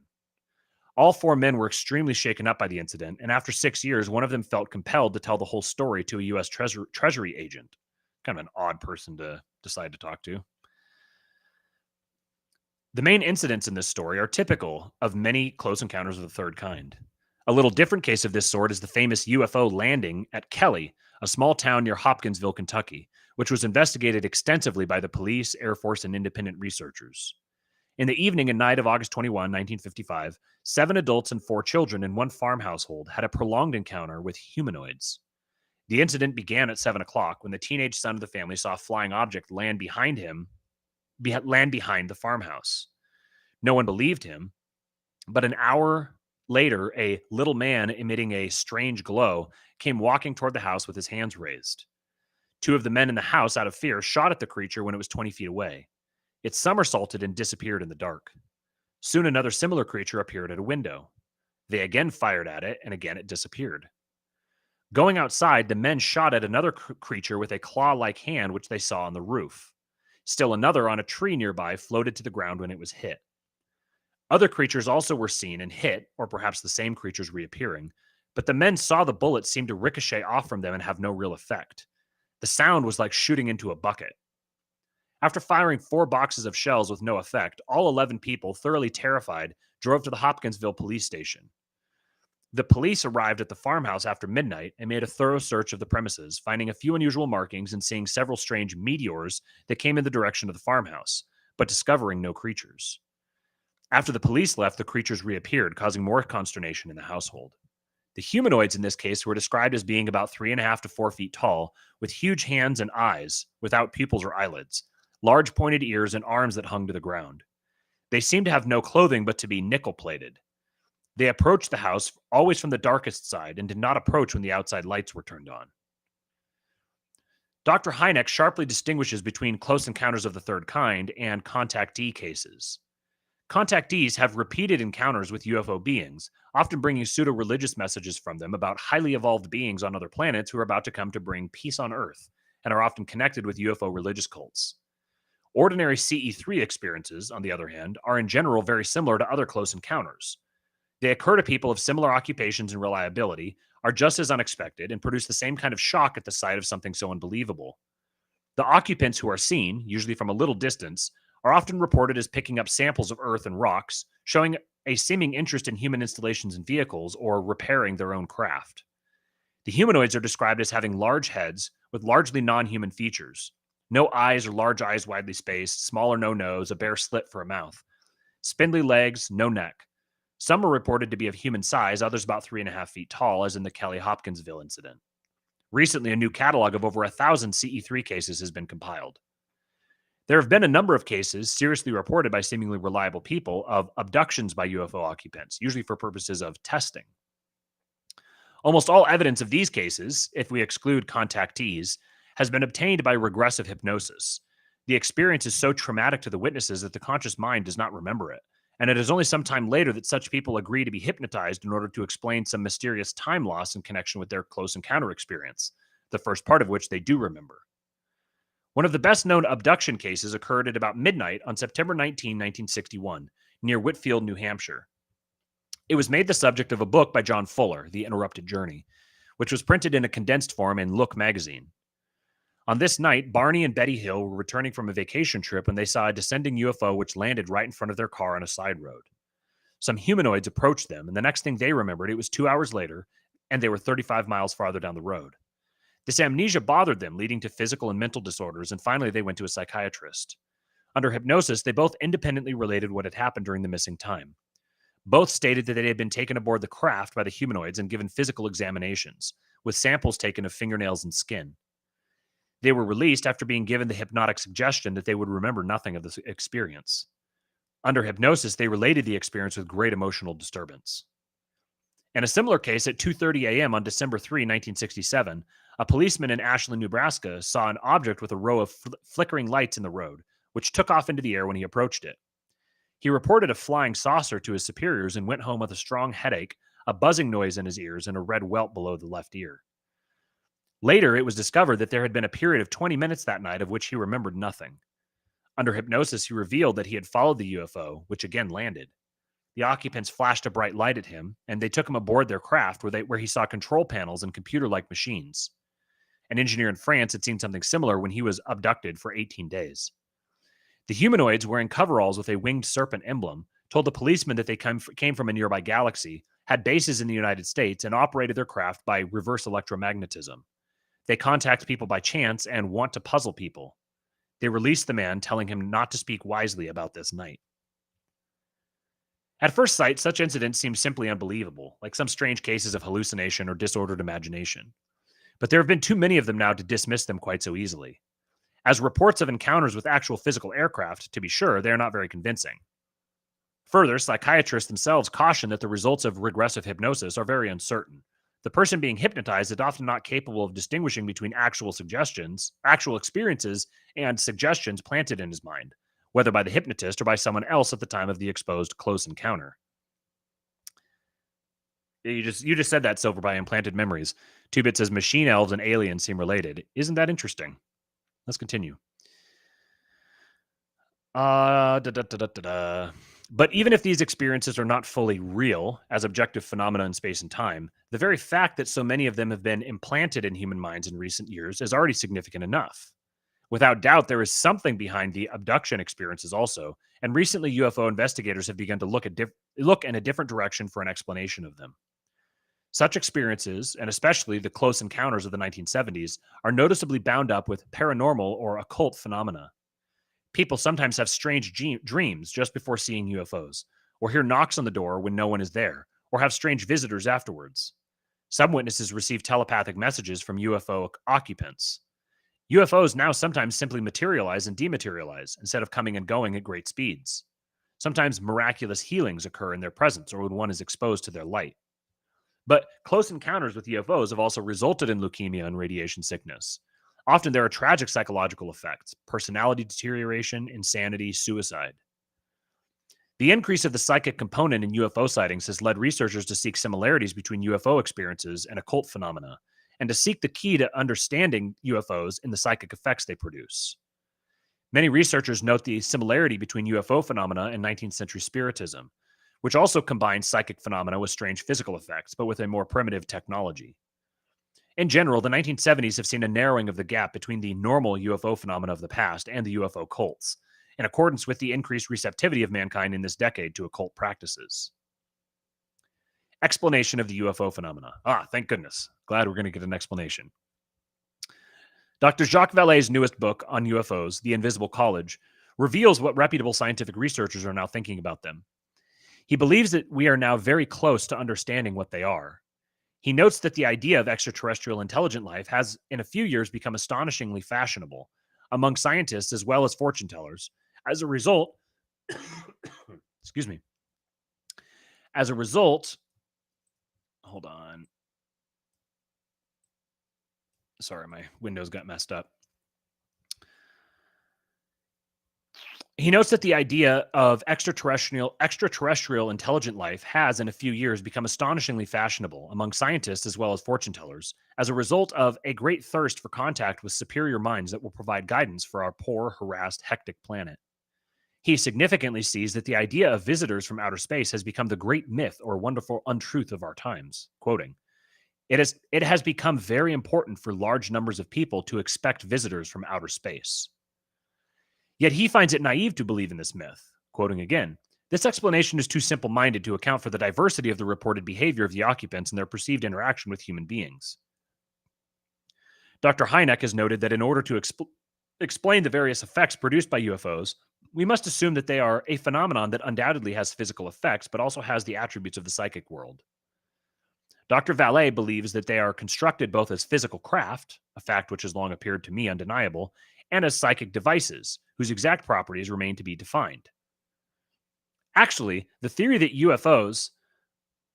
All 4 men were extremely shaken up by the incident, and after 6 years, one of them felt compelled to tell the whole story to a U.S. Treasury agent. Kind of an odd person to decide to talk to. The main incidents in this story are typical of many close encounters of the third kind. A little different case of this sort is the famous UFO landing at Kelly, a small town near Hopkinsville, Kentucky, which was investigated extensively by the police, Air Force, and independent researchers. In the evening and night of August 21, 1955, 7 adults and 4 children in one farm household had a prolonged encounter with humanoids. The incident began at 7 o'clock when the teenage son of the family saw a flying object land behind the farmhouse. No one believed him, but an hour later, a little man emitting a strange glow came walking toward the house with his hands raised. 2 of the men in the house, out of fear, shot at the creature when it was 20 feet away. It somersaulted and disappeared in the dark. Soon another similar creature appeared at a window. They again fired at it, and again it disappeared. Going outside, the men shot at another creature with a claw-like hand which they saw on the roof. Still another on a tree nearby floated to the ground when it was hit. Other creatures also were seen and hit, or perhaps the same creatures reappearing, but the men saw the bullets seem to ricochet off from them and have no real effect. The sound was like shooting into a bucket. After firing 4 boxes of shells with no effect, all 11 people, thoroughly terrified, drove to the Hopkinsville police station. The police arrived at the farmhouse after midnight and made a thorough search of the premises, finding a few unusual markings and seeing several strange meteors that came in the direction of the farmhouse, but discovering no creatures. After the police left, the creatures reappeared, causing more consternation in the household. The humanoids in this case were described as being about 3.5 to 4 feet tall, with huge hands and eyes, without pupils or eyelids, large pointed ears and arms that hung to the ground. They seemed to have no clothing but to be nickel-plated. They approached the house always from the darkest side and did not approach when the outside lights were turned on. Dr. Hynek sharply distinguishes between close encounters of the third kind and contactee cases. Contactees have repeated encounters with UFO beings, often bringing pseudo-religious messages from them about highly evolved beings on other planets who are about to come to bring peace on Earth, and are often connected with UFO religious cults. Ordinary CE3 experiences, on the other hand, are in general very similar to other close encounters. They occur to people of similar occupations and reliability, are just as unexpected, and produce the same kind of shock at the sight of something so unbelievable. The occupants who are seen, usually from a little distance, are often reported as picking up samples of earth and rocks, showing a seeming interest in human installations and vehicles, or repairing their own craft. The humanoids are described as having large heads with largely non-human features. No eyes or large eyes widely spaced, small or no nose, a bare slit for a mouth. Spindly legs, no neck. Some are reported to be of human size, others about 3.5 feet tall, as in the Kelly Hopkinsville incident. Recently, a new catalog of over 1,000 CE3 cases has been compiled. There have been a number of cases seriously reported by seemingly reliable people of abductions by UFO occupants, usually for purposes of testing. Almost all evidence of these cases, if we exclude contactees, has been obtained by regressive hypnosis. The experience is so traumatic to the witnesses that the conscious mind does not remember it, and it is only some time later that such people agree to be hypnotized in order to explain some mysterious time loss in connection with their close encounter experience, the first part of which they do remember. One of the best-known abduction cases occurred at about midnight on September 19, 1961, near Whitfield, New Hampshire. It was made the subject of a book by John Fuller, The Interrupted Journey, which was printed in a condensed form in Look magazine. On this night, Barney and Betty Hill were returning from a vacation trip when they saw a descending UFO which landed right in front of their car on a side road. Some humanoids approached them, and the next thing they remembered, it was 2 hours later, and they were 35 miles farther down the road. This amnesia bothered them, leading to physical and mental disorders, and finally they went to a psychiatrist. Under hypnosis, they both independently related what had happened during the missing time. Both stated that they had been taken aboard the craft by the humanoids and given physical examinations, with samples taken of fingernails and skin. They were released after being given the hypnotic suggestion that they would remember nothing of the experience. Under hypnosis, they related the experience with great emotional disturbance. In a similar case, at 2:30 a.m. on December 3, 1967, a policeman in Ashland, Nebraska, saw an object with a row of flickering lights in the road, which took off into the air when he approached it. He reported a flying saucer to his superiors and went home with a strong headache, a buzzing noise in his ears, and a red welt below the left ear. Later, it was discovered that there had been a period of 20 minutes that night of which he remembered nothing. Under hypnosis, he revealed that he had followed the UFO, which again landed. The occupants flashed a bright light at him, and they took him aboard their craft where he saw control panels and computer-like machines. An engineer in France had seen something similar when he was abducted for 18 days. The humanoids, wearing coveralls with a winged serpent emblem, told the policeman that they came from a nearby galaxy, had bases in the United States, and operated their craft by reverse electromagnetism. They contact people by chance and want to puzzle people. They released the man, telling him not to speak wisely about this night. At first sight, such incidents seem simply unbelievable, like some strange cases of hallucination or disordered imagination. But there have been too many of them now to dismiss them quite so easily. As reports of encounters with actual physical aircraft, to be sure, they are not very convincing. Further, psychiatrists themselves caution that the results of regressive hypnosis are very uncertain. The person being hypnotized is often not capable of distinguishing between actual experiences, and suggestions planted in his mind, whether by the hypnotist or by someone else at the time of the exposed close encounter. You just said that, Silver, by implanted memories. Two-Bit says machine elves and aliens seem related. Isn't that interesting? Let's continue. But even if these experiences are not fully real as objective phenomena in space and time, the very fact that so many of them have been implanted in human minds in recent years is already significant enough. Without doubt, there is something behind the abduction experiences also, and recently UFO investigators have begun to look in a different direction for an explanation of them. Such experiences, and especially the close encounters of the 1970s, are noticeably bound up with paranormal or occult phenomena. People sometimes have strange dreams just before seeing UFOs, or hear knocks on the door when no one is there, or have strange visitors afterwards. Some witnesses receive telepathic messages from UFO occupants. UFOs now sometimes simply materialize and dematerialize instead of coming and going at great speeds. Sometimes miraculous healings occur in their presence or when one is exposed to their light. But close encounters with UFOs have also resulted in leukemia and radiation sickness. Often there are tragic psychological effects: personality deterioration, insanity, suicide. The increase of the psychic component in UFO sightings has led researchers to seek similarities between UFO experiences and occult phenomena, and to seek the key to understanding UFOs in the psychic effects they produce. Many researchers note the similarity between UFO phenomena and 19th century Spiritism, which also combines psychic phenomena with strange physical effects, but with a more primitive technology. In general, the 1970s have seen a narrowing of the gap between the normal UFO phenomena of the past and the UFO cults, in accordance with the increased receptivity of mankind in this decade to occult practices. Explanation of the UFO phenomena. Thank goodness. Glad we're going to get an explanation. Dr. Jacques Vallée's newest book on UFOs, The Invisible College, reveals what reputable scientific researchers are now thinking about them. He believes that we are now very close to understanding what they are. He notes that the idea of extraterrestrial intelligent life has, in a few years, become astonishingly fashionable, among scientists as well as fortune tellers. As a result, excuse me. As a result, hold on. Sorry, my windows got messed up. He notes that the idea of extraterrestrial intelligent life has, in a few years, become astonishingly fashionable among scientists as well as fortune tellers as a result of a great thirst for contact with superior minds that will provide guidance for our poor, harassed, hectic planet. He significantly sees that the idea of visitors from outer space has become the great myth or wonderful untruth of our times. Quoting, it has become very important for large numbers of people to expect visitors from outer space. Yet he finds it naive to believe in this myth. Quoting again, this explanation is too simple minded to account for the diversity of the reported behavior of the occupants and their perceived interaction with human beings. Dr. Hynek has noted that in order to explain the various effects produced by UFOs, we must assume that they are a phenomenon that undoubtedly has physical effects, but also has the attributes of the psychic world. Dr. Vallée believes that they are constructed both as physical craft, a fact which has long appeared to me undeniable, and as psychic devices, whose exact properties remain to be defined. Actually, the theory that UFOs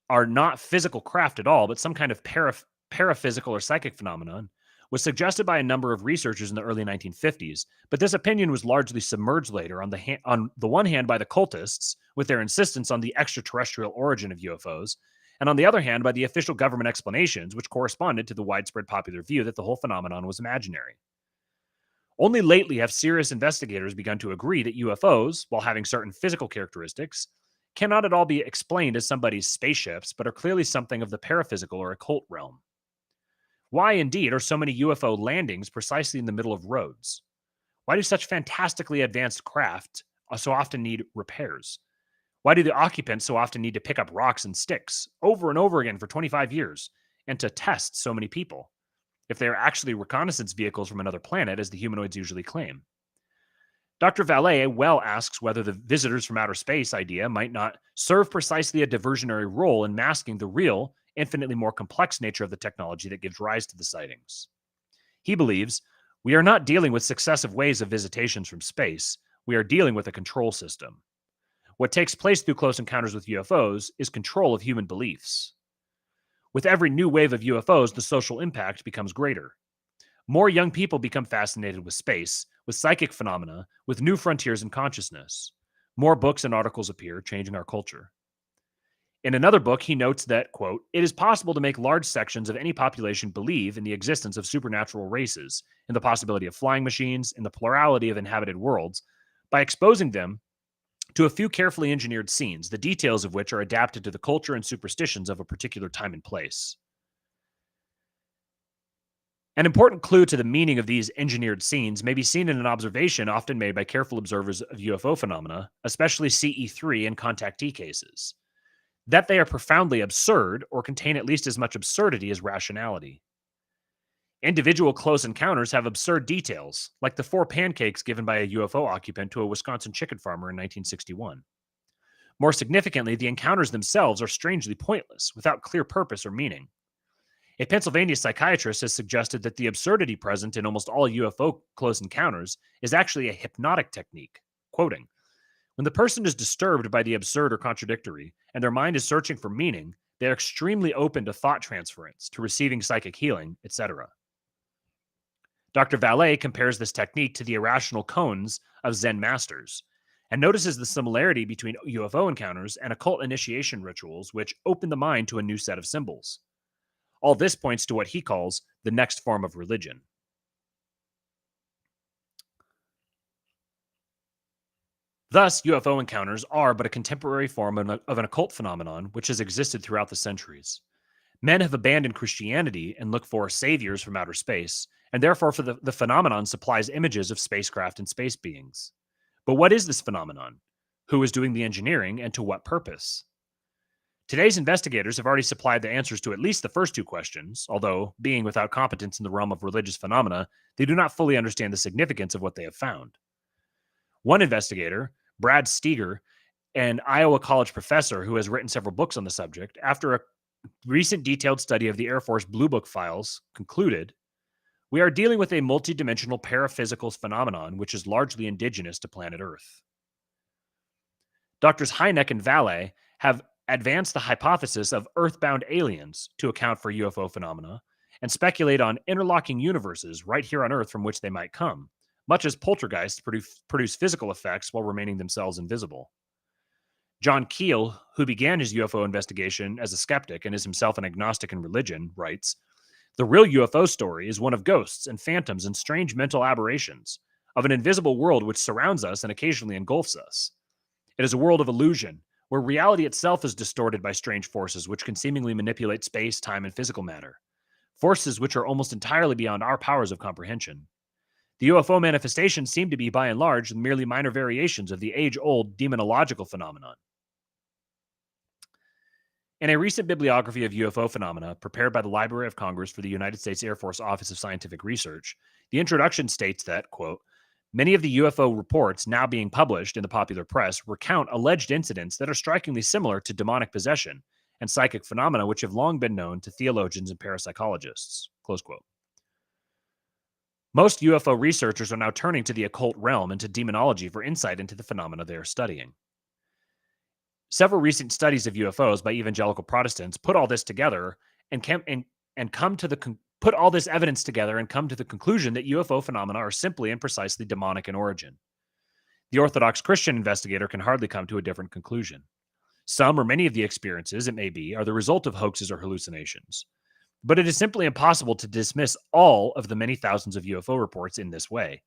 are not physical craft at all, but some kind of paraphysical or psychic phenomenon, was suggested by a number of researchers in the early 1950s, but this opinion was largely submerged later on the one hand by the cultists, with their insistence on the extraterrestrial origin of UFOs, and on the other hand by the official government explanations, which corresponded to the widespread popular view that the whole phenomenon was imaginary. Only lately have serious investigators begun to agree that UFOs, while having certain physical characteristics, cannot at all be explained as somebody's spaceships, but are clearly something of the paraphysical or occult realm. Why, indeed, are so many UFO landings precisely in the middle of roads? Why do such fantastically advanced craft so often need repairs? Why do the occupants so often need to pick up rocks and sticks over and over again for 25 years and to test so many people, if they are actually reconnaissance vehicles from another planet, as the humanoids usually claim? Dr. Vallée well asks whether the visitors from outer space idea might not serve precisely a diversionary role in masking the real, infinitely more complex nature of the technology that gives rise to the sightings. He believes we are not dealing with successive waves of visitations from space, we are dealing with a control system. What takes place through close encounters with UFOs is control of human beliefs. With every new wave of UFOs, the social impact becomes greater. More young people become fascinated with space, with psychic phenomena, with new frontiers in consciousness. More books and articles appear, changing our culture. In another book, he notes that, quote, it is possible to make large sections of any population believe in the existence of supernatural races, in the possibility of flying machines, in the plurality of inhabited worlds, by exposing them to a few carefully engineered scenes, the details of which are adapted to the culture and superstitions of a particular time and place. An important clue to the meaning of these engineered scenes may be seen in an observation often made by careful observers of UFO phenomena, especially CE3 and contactee cases, that they are profoundly absurd or contain at least as much absurdity as rationality. Individual close encounters have absurd details, like the 4 pancakes given by a UFO occupant to a Wisconsin chicken farmer in 1961. More significantly, the encounters themselves are strangely pointless, without clear purpose or meaning. A Pennsylvania psychiatrist has suggested that the absurdity present in almost all UFO close encounters is actually a hypnotic technique. Quoting, when the person is disturbed by the absurd or contradictory, and their mind is searching for meaning, they are extremely open to thought transference, to receiving psychic healing, etc. Dr. Vallée compares this technique to the irrational koans of Zen masters, and notices the similarity between UFO encounters and occult initiation rituals, which open the mind to a new set of symbols. All this points to what he calls the next form of religion. Thus, UFO encounters are but a contemporary form of an occult phenomenon which has existed throughout the centuries. Men have abandoned Christianity and look for saviors from outer space, and therefore for the phenomenon supplies images of spacecraft and space beings. But what is this phenomenon? Who is doing the engineering, and to what purpose? Today's investigators have already supplied the answers to at least the first 2 questions, although, being without competence in the realm of religious phenomena, they do not fully understand the significance of what they have found. One investigator, Brad Steger, an Iowa College professor who has written several books on the subject, after a recent detailed study of the Air Force Blue Book files, concluded, We are dealing with a multidimensional paraphysical phenomenon which is largely indigenous to planet Earth. Doctors Hynek and Valle have advanced the hypothesis of earthbound aliens to account for UFO phenomena and speculate on interlocking universes right here on Earth from which they might come, much as poltergeists produce physical effects while remaining themselves invisible. John Keel, who began his UFO investigation as a skeptic and is himself an agnostic in religion, writes, "The real UFO story is one of ghosts and phantoms and strange mental aberrations, of an invisible world which surrounds us and occasionally engulfs us. It is a world of illusion, where reality itself is distorted by strange forces which can seemingly manipulate space, time, and physical matter, forces which are almost entirely beyond our powers of comprehension. The UFO manifestations seem to be, by and large, merely minor variations of the age-old demonological phenomenon." In a recent bibliography of UFO phenomena prepared by the Library of Congress for the United States Air Force Office of Scientific Research, the introduction states that, quote, "Many of the UFO reports now being published in the popular press recount alleged incidents that are strikingly similar to demonic possession and psychic phenomena which have long been known to theologians and parapsychologists." Close quote. Most UFO researchers are now turning to the occult realm and to demonology for insight into the phenomena they are studying. Several recent studies of UFOs by evangelical Protestants put all this together and put all this evidence together and come to the conclusion that UFO phenomena are simply and precisely demonic in origin. The Orthodox Christian investigator can hardly come to a different conclusion. Some or many of the experiences, it may be, are the result of hoaxes or hallucinations. But it is simply impossible to dismiss all of the many thousands of UFO reports in this way.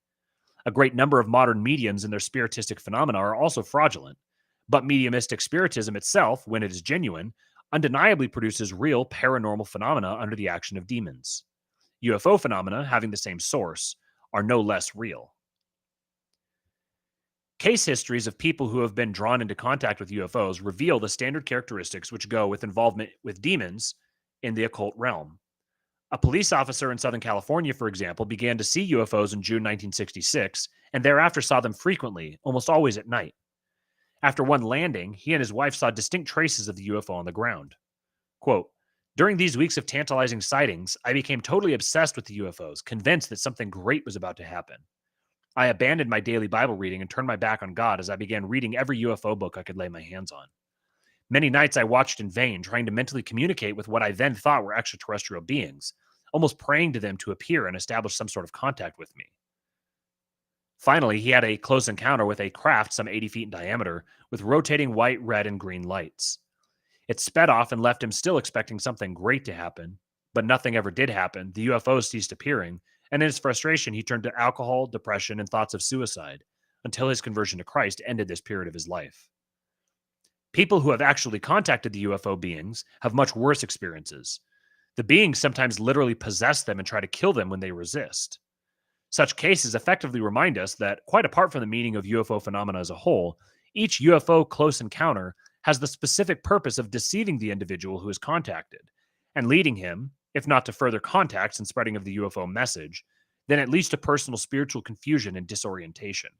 A great number of modern mediums and their spiritistic phenomena are also fraudulent. But mediumistic spiritism itself, when it is genuine, undeniably produces real paranormal phenomena under the action of demons. UFO phenomena, having the same source, are no less real. Case histories of people who have been drawn into contact with UFOs reveal the standard characteristics which go with involvement with demons in the occult realm. A police officer in Southern California, for example, began to see UFOs in June 1966 and thereafter saw them frequently, almost always at night. After one landing, he and his wife saw distinct traces of the UFO on the ground. Quote, "During these weeks of tantalizing sightings, I became totally obsessed with the UFOs, convinced that something great was about to happen. I abandoned my daily Bible reading and turned my back on God as I began reading every UFO book I could lay my hands on. Many nights I watched in vain, trying to mentally communicate with what I then thought were extraterrestrial beings, almost praying to them to appear and establish some sort of contact with me. Finally, he had a close encounter with a craft some 80 feet in diameter with rotating white, red, and green lights. It sped off and left him still expecting something great to happen, but nothing ever did happen. The UFOs ceased appearing, and in his frustration, he turned to alcohol, depression, and thoughts of suicide until his conversion to Christ ended this period of his life. People who have actually contacted the UFO beings have much worse experiences. The beings sometimes literally possess them and try to kill them when they resist. Such cases effectively remind us that, quite apart from the meaning of UFO phenomena as a whole, each UFO close encounter has the specific purpose of deceiving the individual who is contacted and leading him, if not to further contacts and spreading of the UFO message, then at least to personal spiritual confusion and disorientation.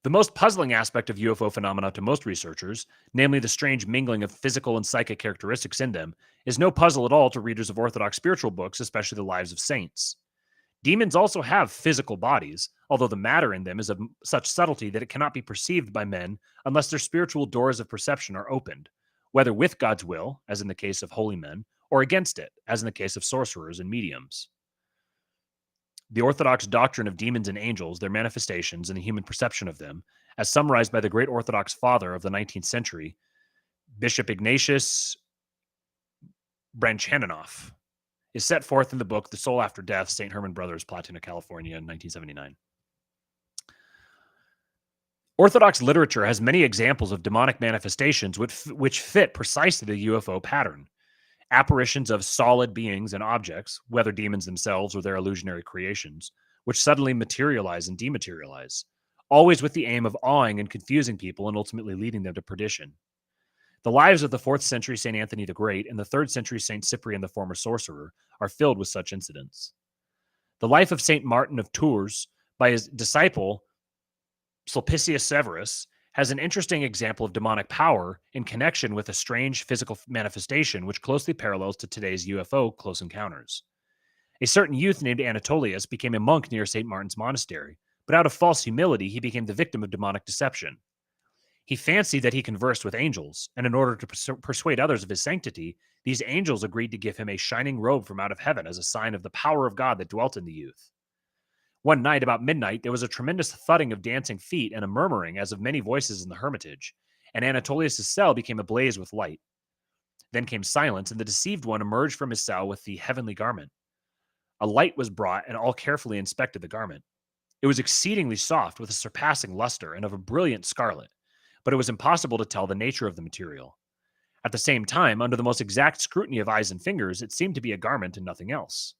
The most puzzling aspect of UFO phenomena to most researchers, namely the strange mingling of physical and psychic characteristics in them, is no puzzle at all to readers of Orthodox spiritual books, especially the lives of saints. Demons also have physical bodies, although the matter in them is of such subtlety that it cannot be perceived by men unless their spiritual doors of perception are opened, whether with God's will, as in the case of holy men, or against it, as in the case of sorcerers and mediums. The Orthodox doctrine of demons and angels, their manifestations, and the human perception of them, as summarized by the great Orthodox father of the 19th century, Bishop Ignatius Branchanoff, is set forth in the book The Soul After Death, St. Herman Brothers, Platino, California, in 1979. Orthodox literature has many examples of demonic manifestations which fit precisely the UFO pattern. Apparitions of solid beings and objects, whether demons themselves or their illusionary creations, which suddenly materialize and dematerialize, always with the aim of awing and confusing people and ultimately leading them to perdition. The lives of the 4th century St. Anthony the Great and the 3rd century St. Cyprian the former sorcerer are filled with such incidents. The life of St. Martin of Tours by his disciple Sulpicius Severus has an interesting example of demonic power in connection with a strange physical manifestation which closely parallels to today's UFO close encounters. A certain youth named Anatolius became a monk near St. Martin's Monastery, but out of false humility, he became the victim of demonic deception. He fancied that he conversed with angels, and in order to persuade others of his sanctity, these angels agreed to give him a shining robe from out of heaven as a sign of the power of God that dwelt in the youth. One night, about midnight, there was a tremendous thudding of dancing feet and a murmuring as of many voices in the hermitage, and Anatolius' cell became ablaze with light. Then came silence, and the deceived one emerged from his cell with the heavenly garment. A light was brought, and all carefully inspected the garment. It was exceedingly soft, with a surpassing luster, and of a brilliant scarlet, but it was impossible to tell the nature of the material. At the same time, under the most exact scrutiny of eyes and fingers, it seemed to be a garment and nothing else.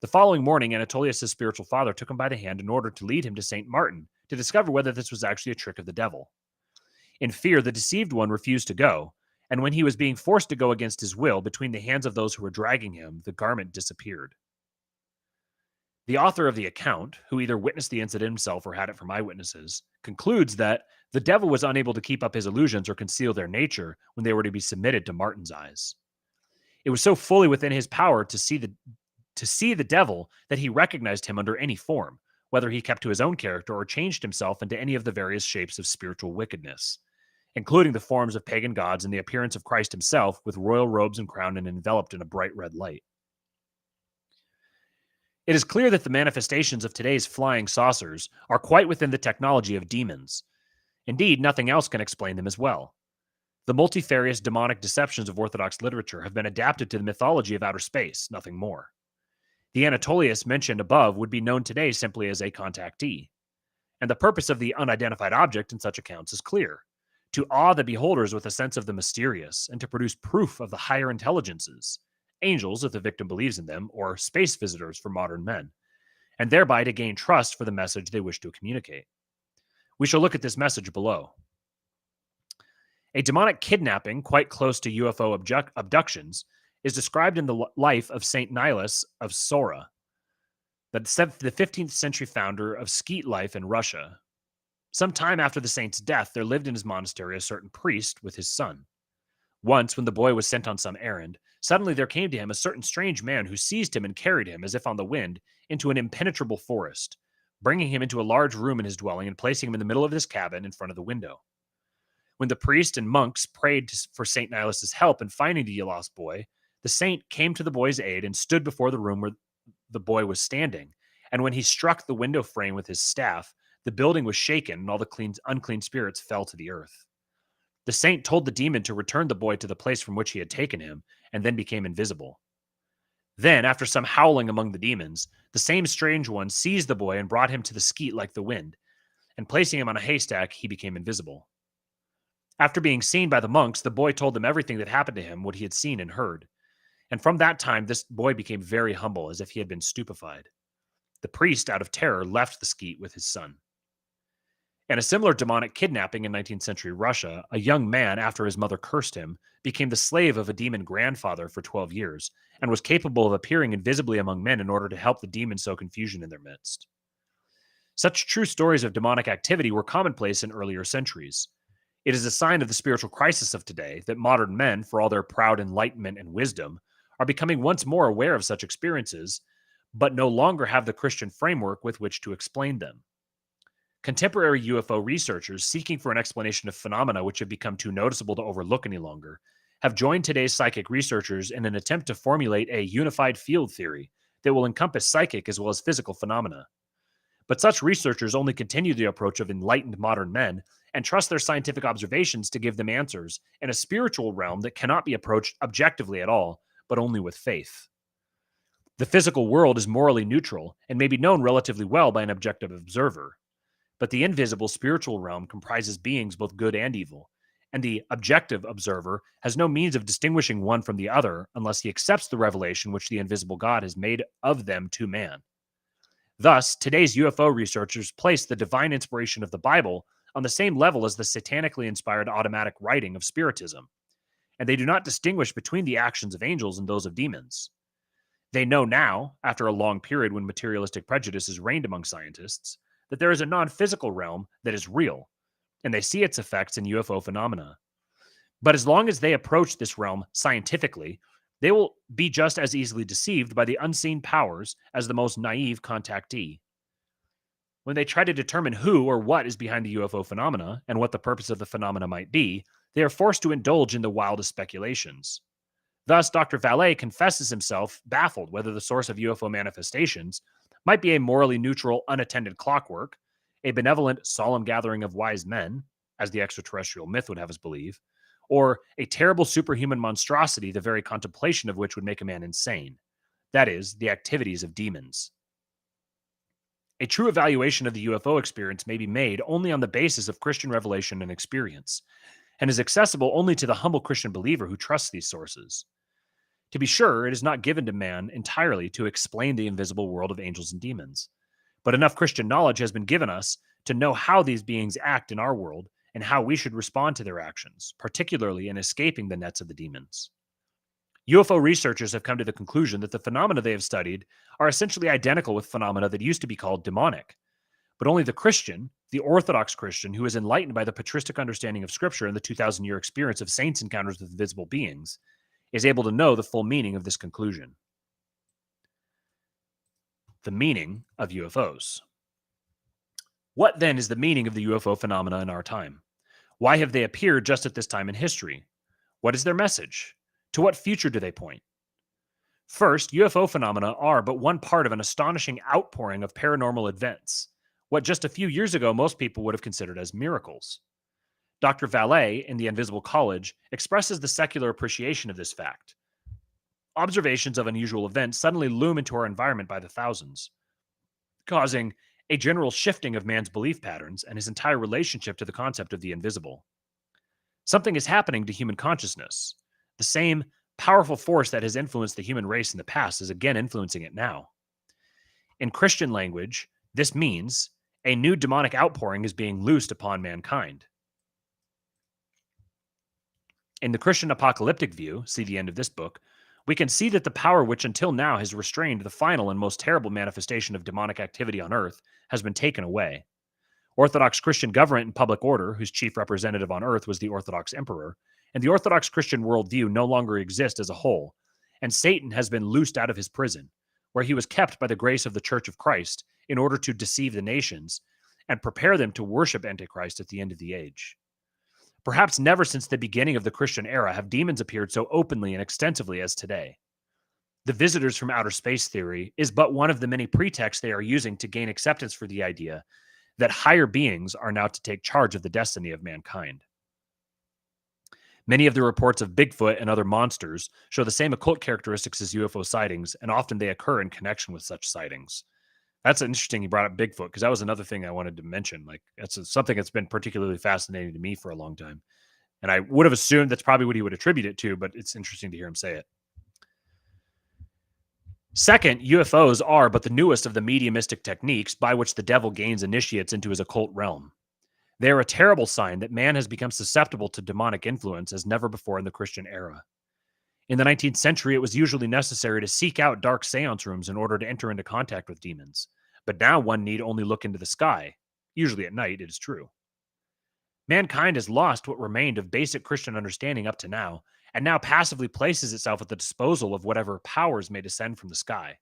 The following morning, Anatolius' spiritual father took him by the hand in order to lead him to St. Martin to discover whether this was actually a trick of the devil. In fear, the deceived one refused to go, and when he was being forced to go against his will between the hands of those who were dragging him, the garment disappeared. The author of the account, who either witnessed the incident himself or had it from eyewitnesses, concludes that the devil was unable to keep up his illusions or conceal their nature when they were to be submitted to Martin's eyes. It was so fully within his power to see the devil that he recognized him under any form, whether he kept to his own character or changed himself into any of the various shapes of spiritual wickedness, including the forms of pagan gods and the appearance of Christ himself with royal robes and crown and enveloped in a bright red light. It is clear that the manifestations of today's flying saucers are quite within the technology of demons. Indeed, nothing else can explain them as well. The multifarious demonic deceptions of Orthodox literature have been adapted to the mythology of outer space, nothing more. The Anatolius mentioned above would be known today simply as a contactee. And the purpose of the unidentified object in such accounts is clear: to awe the beholders with a sense of the mysterious and to produce proof of the higher intelligences, angels if the victim believes in them, or space visitors for modern men, and thereby to gain trust for the message they wish to communicate. We shall look at this message below. A demonic kidnapping, quite close to UFO abductions, is described in the life of Saint Nilus of Sora, the 15th century founder of skeet life in Russia. Some time after the saint's death, there lived in his monastery a certain priest with his son. Once, when the boy was sent on some errand, suddenly there came to him a certain strange man who seized him and carried him, as if on the wind, into an impenetrable forest, bringing him into a large room in his dwelling and placing him in the middle of this cabin in front of the window. When the priest and monks prayed for St. Nilus' help in finding the lost boy, the saint came to the boy's aid and stood before the room where the boy was standing, and when he struck the window frame with his staff, the building was shaken and all the unclean spirits fell to the earth. The saint told the demon to return the boy to the place from which he had taken him, and then became invisible. Then, after some howling among the demons, the same strange one seized the boy and brought him to the skeet like the wind, and placing him on a haystack, he became invisible. After being seen by the monks, the boy told them everything that happened to him, what he had seen and heard. And from that time, this boy became very humble, as if he had been stupefied. The priest, out of terror, left the skeet with his son. In a similar demonic kidnapping in 19th century Russia, a young man, after his mother cursed him, became the slave of a demon grandfather for 12 years, and was capable of appearing invisibly among men in order to help the demons sow confusion in their midst. Such true stories of demonic activity were commonplace in earlier centuries. It is a sign of the spiritual crisis of today that modern men, for all their proud enlightenment and wisdom, are becoming once more aware of such experiences, but no longer have the Christian framework with which to explain them. Contemporary UFO researchers seeking for an explanation of phenomena which have become too noticeable to overlook any longer have joined today's psychic researchers in an attempt to formulate a unified field theory that will encompass psychic as well as physical phenomena. But such researchers only continue the approach of enlightened modern men and trust their scientific observations to give them answers in a spiritual realm that cannot be approached objectively at all, but only with faith. The physical world is morally neutral and may be known relatively well by an objective observer. But the invisible spiritual realm comprises beings both good and evil, and the objective observer has no means of distinguishing one from the other unless he accepts the revelation which the invisible God has made of them to man. Thus, today's UFO researchers place the divine inspiration of the Bible on the same level as the satanically inspired automatic writing of Spiritism, and they do not distinguish between the actions of angels and those of demons. They know now, after a long period when materialistic prejudices reigned among scientists, that there is a non-physical realm that is real, and they see its effects in UFO phenomena. But as long as they approach this realm scientifically, They will be just as easily deceived by the unseen powers as the most naive contactee. When they try to determine who or what is behind the UFO phenomena and what the purpose of the phenomena might be, they are forced to indulge in the wildest speculations. Thus, Dr. Vallée confesses himself baffled whether the source of UFO manifestations might be a morally neutral, unattended clockwork, a benevolent, solemn gathering of wise men, as the extraterrestrial myth would have us believe, or a terrible superhuman monstrosity, the very contemplation of which would make a man insane. That is, the activities of demons. A true evaluation of the UFO experience may be made only on the basis of Christian revelation and experience, and is accessible only to the humble Christian believer who trusts these sources. To be sure, it is not given to man entirely to explain the invisible world of angels and demons, but enough Christian knowledge has been given us to know how these beings act in our world and how we should respond to their actions, particularly in escaping the nets of the demons. UFO researchers have come to the conclusion that the phenomena they have studied are essentially identical with phenomena that used to be called demonic. But only the Christian, the Orthodox Christian, who is enlightened by the patristic understanding of Scripture and the 2,000-year experience of saints' encounters with visible beings, is able to know the full meaning of this conclusion. The meaning of UFOs. What then is the meaning of the UFO phenomena in our time? Why have they appeared just at this time in history? What is their message? To what future do they point? First, UFO phenomena are but one part of an astonishing outpouring of paranormal events, what just a few years ago most people would have considered as miracles. Dr. Vallée, in The Invisible College, expresses the secular appreciation of this fact. Observations of unusual events suddenly loom into our environment by the thousands, causing a general shifting of man's belief patterns and his entire relationship to the concept of the invisible. Something is happening to human consciousness. The same powerful force that has influenced the human race in the past is again influencing it now. In Christian language, this means a new demonic outpouring is being loosed upon mankind. In the Christian apocalyptic view, see the end of this book, we can see that the power which until now has restrained the final and most terrible manifestation of demonic activity on earth has been taken away. Orthodox Christian government and public order, whose chief representative on earth was the Orthodox Emperor, and the Orthodox Christian worldview no longer exist as a whole, and Satan has been loosed out of his prison, where he was kept by the grace of the Church of Christ in order to deceive the nations and prepare them to worship Antichrist at the end of the age. Perhaps never since the beginning of the Christian era have demons appeared so openly and extensively as today. The visitors from outer space theory is but one of the many pretexts they are using to gain acceptance for the idea that higher beings are now to take charge of the destiny of mankind. Many of the reports of Bigfoot and other monsters show the same occult characteristics as UFO sightings, and often they occur in connection with such sightings. That's interesting you brought up Bigfoot, because that was another thing I wanted to mention. Like, that's something that's been particularly fascinating to me for a long time. And I would have assumed that's probably what he would attribute it to, but it's interesting to hear him say it. Second, UFOs are but the newest of the mediumistic techniques by which the devil gains initiates into his occult realm. They are a terrible sign that man has become susceptible to demonic influence as never before in the Christian era. In the 19th century, it was usually necessary to seek out dark seance rooms in order to enter into contact with demons. But now one need only look into the sky, usually at night, it is true. Mankind has lost what remained of basic Christian understanding up to now, and now passively places itself at the disposal of whatever powers may descend from the sky.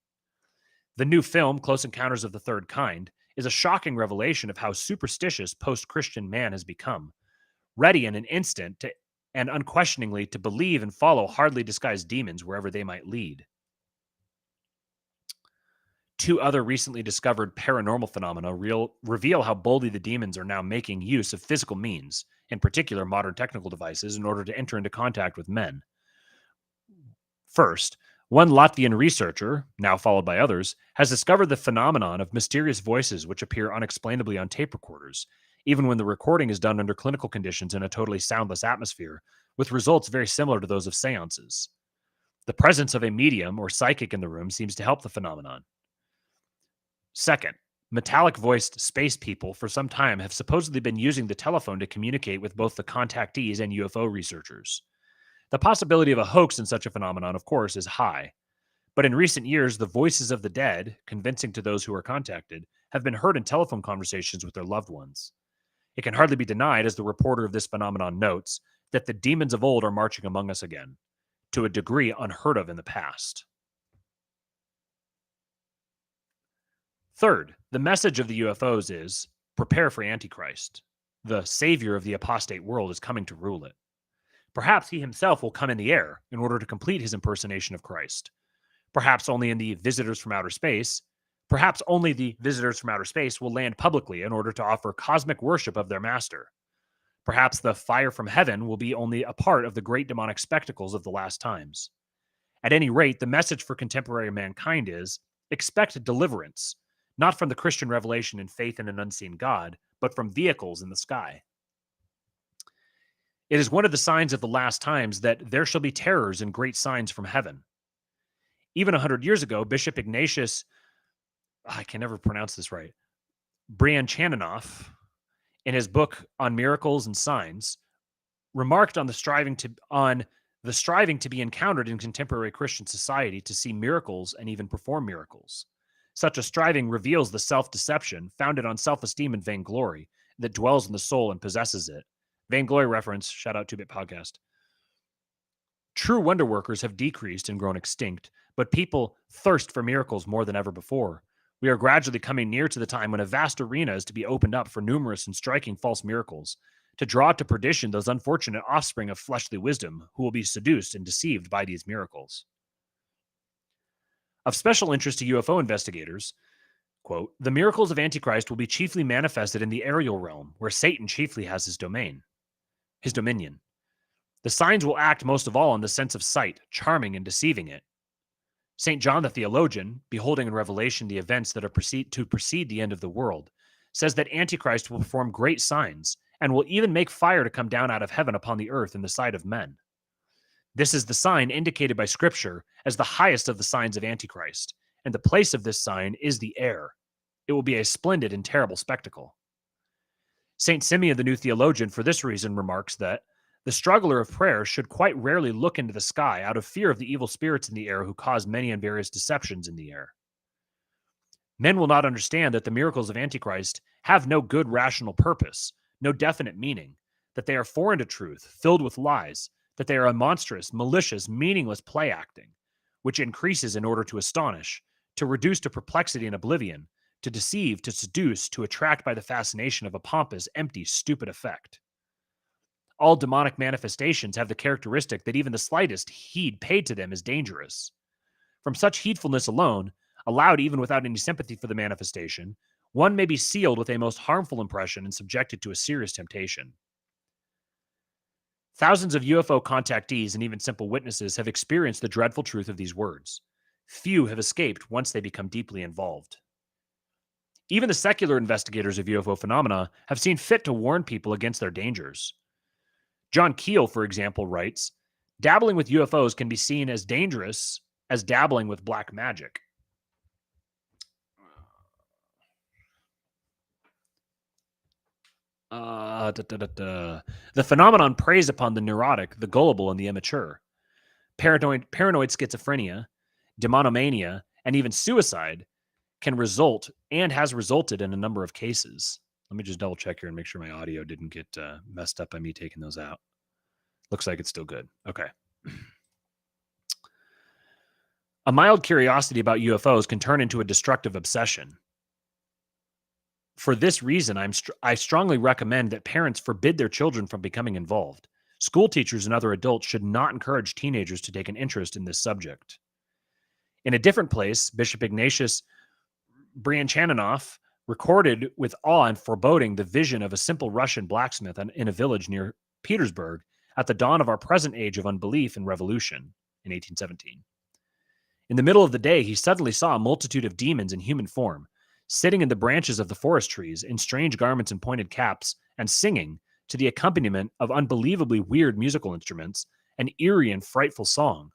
The new film, Close Encounters of the Third Kind, is a shocking revelation of how superstitious post-Christian man has become, ready in an instant to and unquestioningly to believe and follow hardly disguised demons wherever they might lead. Two other recently discovered paranormal phenomena reveal how boldly the demons are now making use of physical means, in particular modern technical devices, in order to enter into contact with men. First, one Latvian researcher, now followed by others, has discovered the phenomenon of mysterious voices which appear unexplainably on tape recorders, even when the recording is done under clinical conditions in a totally soundless atmosphere, with results very similar to those of seances. The presence of a medium or psychic in the room seems to help the phenomenon. Second, metallic-voiced space people for some time have supposedly been using the telephone to communicate with both the contactees and UFO researchers. The possibility of a hoax in such a phenomenon, of course, is high. But in recent years, the voices of the dead, convincing to those who are contacted, have been heard in telephone conversations with their loved ones. It can hardly be denied, as the reporter of this phenomenon notes, that the demons of old are marching among us again. to a degree unheard of in the past. Third, the message of the UFOs is prepare for Antichrist. The savior of the apostate world is coming to rule it. Perhaps he himself will come in the air in order to complete his impersonation of Christ. Perhaps only the visitors from outer space will land publicly in order to offer cosmic worship of their master. Perhaps the fire from heaven will be only a part of the great demonic spectacles of the last times. At any rate, the message for contemporary mankind is expect deliverance, not from the Christian revelation and faith in an unseen God, but from vehicles in the sky. It is one of the signs of the last times that there shall be terrors and great signs from heaven. Even 100 years ago, Bishop Ignatius, I can never pronounce this right, Brianchaninov, in his book on miracles and signs, remarked on the striving to be encountered in contemporary Christian society to see miracles and even perform miracles. Such a striving reveals the self-deception founded on self-esteem and vainglory that dwells in the soul and possesses it. Vainglory reference, shout out 2-Bit Podcast. True wonder workers have decreased and grown extinct, but people thirst for miracles more than ever before. We are gradually coming near to the time when a vast arena is to be opened up for numerous and striking false miracles, to draw to perdition those unfortunate offspring of fleshly wisdom who will be seduced and deceived by these miracles. Of special interest to UFO investigators, quote, the miracles of Antichrist will be chiefly manifested in the aerial realm, where Satan chiefly has his dominion. The signs will act most of all on the sense of sight, charming and deceiving it. St. John the theologian, beholding in Revelation the events that are to precede the end of the world, says that Antichrist will perform great signs and will even make fire to come down out of heaven upon the earth in the sight of men. This is the sign indicated by Scripture as the highest of the signs of Antichrist, and the place of this sign is the air. It will be a splendid and terrible spectacle. St. Simeon the New Theologian, for this reason, remarks that the struggler of prayer should quite rarely look into the sky out of fear of the evil spirits in the air who cause many and various deceptions in the air. Men will not understand that the miracles of Antichrist have no good rational purpose, no definite meaning, that they are foreign to truth, filled with lies, that they are a monstrous, malicious, meaningless play acting, which increases in order to astonish, to reduce to perplexity and oblivion, to deceive, to seduce, to attract by the fascination of a pompous, empty, stupid effect. All demonic manifestations have the characteristic that even the slightest heed paid to them is dangerous. From such heedfulness alone, allowed even without any sympathy for the manifestation, one may be sealed with a most harmful impression and subjected to a serious temptation. Thousands of UFO contactees and even simple witnesses have experienced the dreadful truth of these words. Few have escaped once they become deeply involved. Even the secular investigators of UFO phenomena have seen fit to warn people against their dangers. John Keel, for example, writes, dabbling with UFOs can be seen as dangerous as dabbling with black magic. The phenomenon preys upon the neurotic, the gullible, and the immature. Paranoid schizophrenia, demonomania, and even suicide can result and has resulted in a number of cases. Let me just double check here and make sure my audio didn't get messed up by me taking those out. Looks like it's still good. Okay. A mild curiosity about UFOs can turn into a destructive obsession. For this reason, I strongly recommend that parents forbid their children from becoming involved. School teachers and other adults should not encourage teenagers to take an interest in this subject. In a different place, Bishop Ignatius Brianchaninov recorded with awe and foreboding the vision of a simple Russian blacksmith in a village near Petersburg at the dawn of our present age of unbelief and revolution in 1817. In the middle of the day, he suddenly saw a multitude of demons in human form, sitting in the branches of the forest trees in strange garments and pointed caps, and singing, to the accompaniment of unbelievably weird musical instruments, an eerie and frightful song.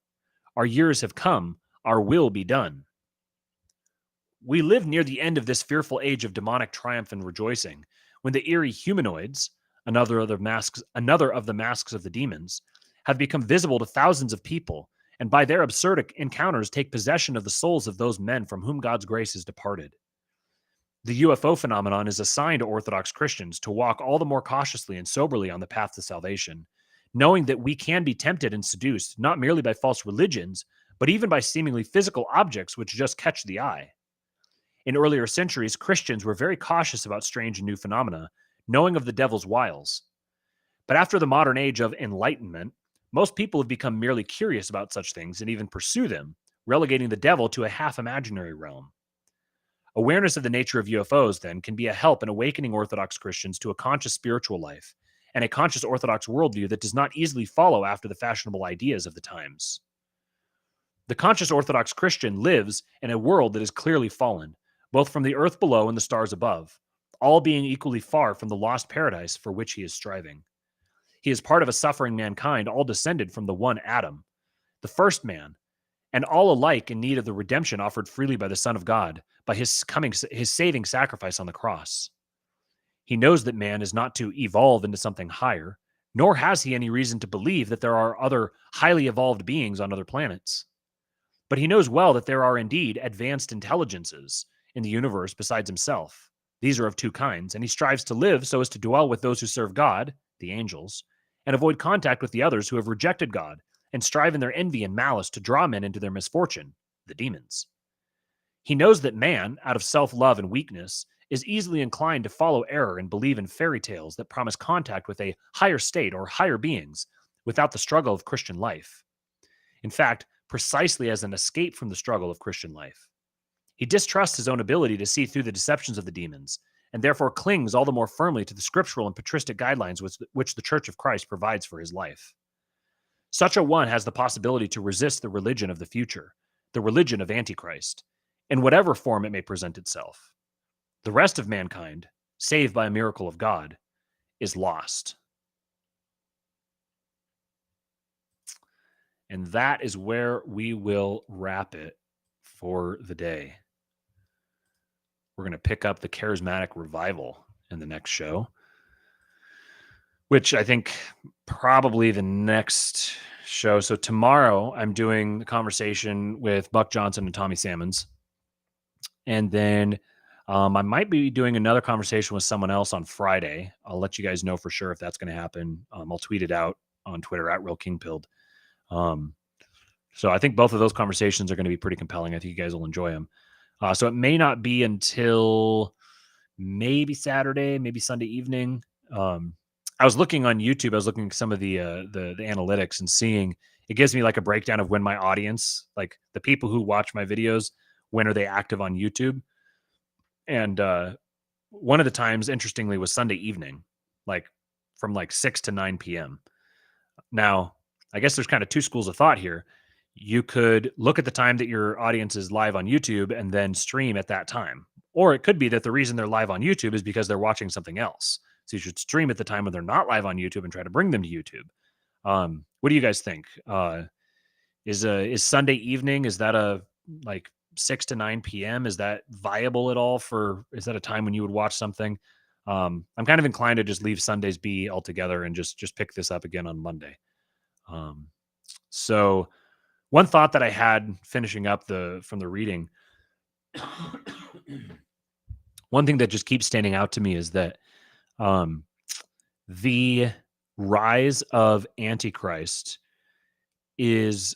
Our years have come, our will be done. We live near the end of this fearful age of demonic triumph and rejoicing, when the eerie humanoids, another of the masks of the demons, have become visible to thousands of people, and by their absurd encounters take possession of the souls of those men from whom God's grace is departed. The UFO phenomenon is a sign to Orthodox Christians to walk all the more cautiously and soberly on the path to salvation, knowing that we can be tempted and seduced not merely by false religions, but even by seemingly physical objects which just catch the eye. In earlier centuries, Christians were very cautious about strange and new phenomena, knowing of the devil's wiles. But after the modern age of enlightenment, most people have become merely curious about such things and even pursue them, relegating the devil to a half imaginary realm. Awareness of the nature of UFOs, then, can be a help in awakening Orthodox Christians to a conscious spiritual life and a conscious Orthodox worldview that does not easily follow after the fashionable ideas of the times. The conscious Orthodox Christian lives in a world that is clearly fallen, both from the earth below and the stars above, all being equally far from the lost paradise for which he is striving. He is part of a suffering mankind, all descended from the one Adam, the first man, and all alike in need of the redemption offered freely by the Son of God, by his saving sacrifice on the cross. He knows that man is not to evolve into something higher, nor has he any reason to believe that there are other highly evolved beings on other planets. But he knows well that there are indeed advanced intelligences in the universe besides himself. These are of two kinds, and he strives to live so as to dwell with those who serve God, the angels, and avoid contact with the others who have rejected God and strive in their envy and malice to draw men into their misfortune, the demons. He knows that man, out of self-love and weakness, is easily inclined to follow error and believe in fairy tales that promise contact with a higher state or higher beings without the struggle of Christian life. In fact, precisely as an escape from the struggle of Christian life. He distrusts his own ability to see through the deceptions of the demons, and therefore clings all the more firmly to the scriptural and patristic guidelines which the Church of Christ provides for his life. Such a one has the possibility to resist the religion of the future, the religion of Antichrist, in whatever form it may present itself. The rest of mankind, save by a miracle of God, is lost. And that is where we will wrap it for the day. We're going to pick up the charismatic revival in the next show, which I think probably the next show. So tomorrow I'm doing the conversation with Buck Johnson and Tommy Salmons. And then I might be doing another conversation with someone else on Friday. I'll let you guys know for sure if that's going to happen. I'll tweet it out on Twitter at RealKingPilled. So I think both of those conversations are going to be pretty compelling. I think you guys will enjoy them. So it may not be until maybe Saturday, maybe Sunday evening. I was looking on YouTube. I was looking at some of the analytics and seeing it gives me like a breakdown of when my audience, like the people who watch my videos, when are they active on YouTube? And one of the times, interestingly, was Sunday evening, like from like 6 to 9 p.m. Now, I guess there's kind of two schools of thought here. You could look at the time that your audience is live on YouTube and then stream at that time. Or it could be that the reason they're live on YouTube is because they're watching something else. So you should stream at the time when they're not live on YouTube and try to bring them to YouTube. What do you guys think? Is Sunday evening, is that a like 6 to 9 p.m.? Is that viable at all is that a time when you would watch something? I'm kind of inclined to just leave Sundays be altogether and just pick this up again on Monday. So one thought that I had finishing up from the reading, one thing that just keeps standing out to me is that the rise of Antichrist is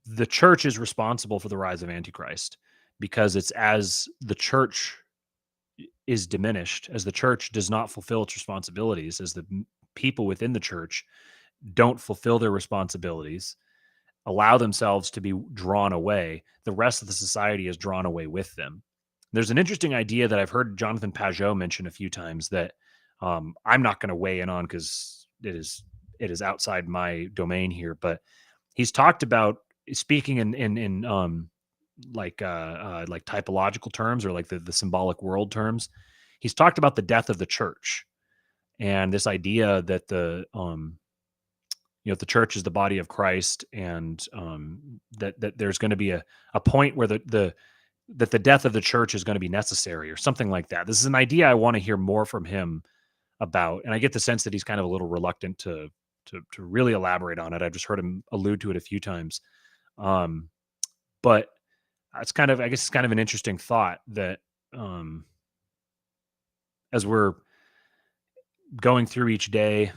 the church is responsible for the rise of Antichrist, because it's as the church is diminished, as the church does not fulfill its responsibilities, as the people within the church don't fulfill their responsibilities, allow themselves to be drawn away, the rest of the society is drawn away with them. There's an interesting idea that I've heard Jonathan Pajot mention a few times that I'm not going to weigh in on because it is outside my domain here, but he's talked about speaking in like typological terms, or like the symbolic world terms. He's talked about the death of the church and this idea that the church is the body of Christ, and that there's going to be a point where the death of the church is going to be necessary, or something like that. This is an idea I want to hear more from him about, and I get the sense that he's kind of a little reluctant to really elaborate on it. I've just heard him allude to it a few times, but it's kind of an interesting thought that as we're going through each day,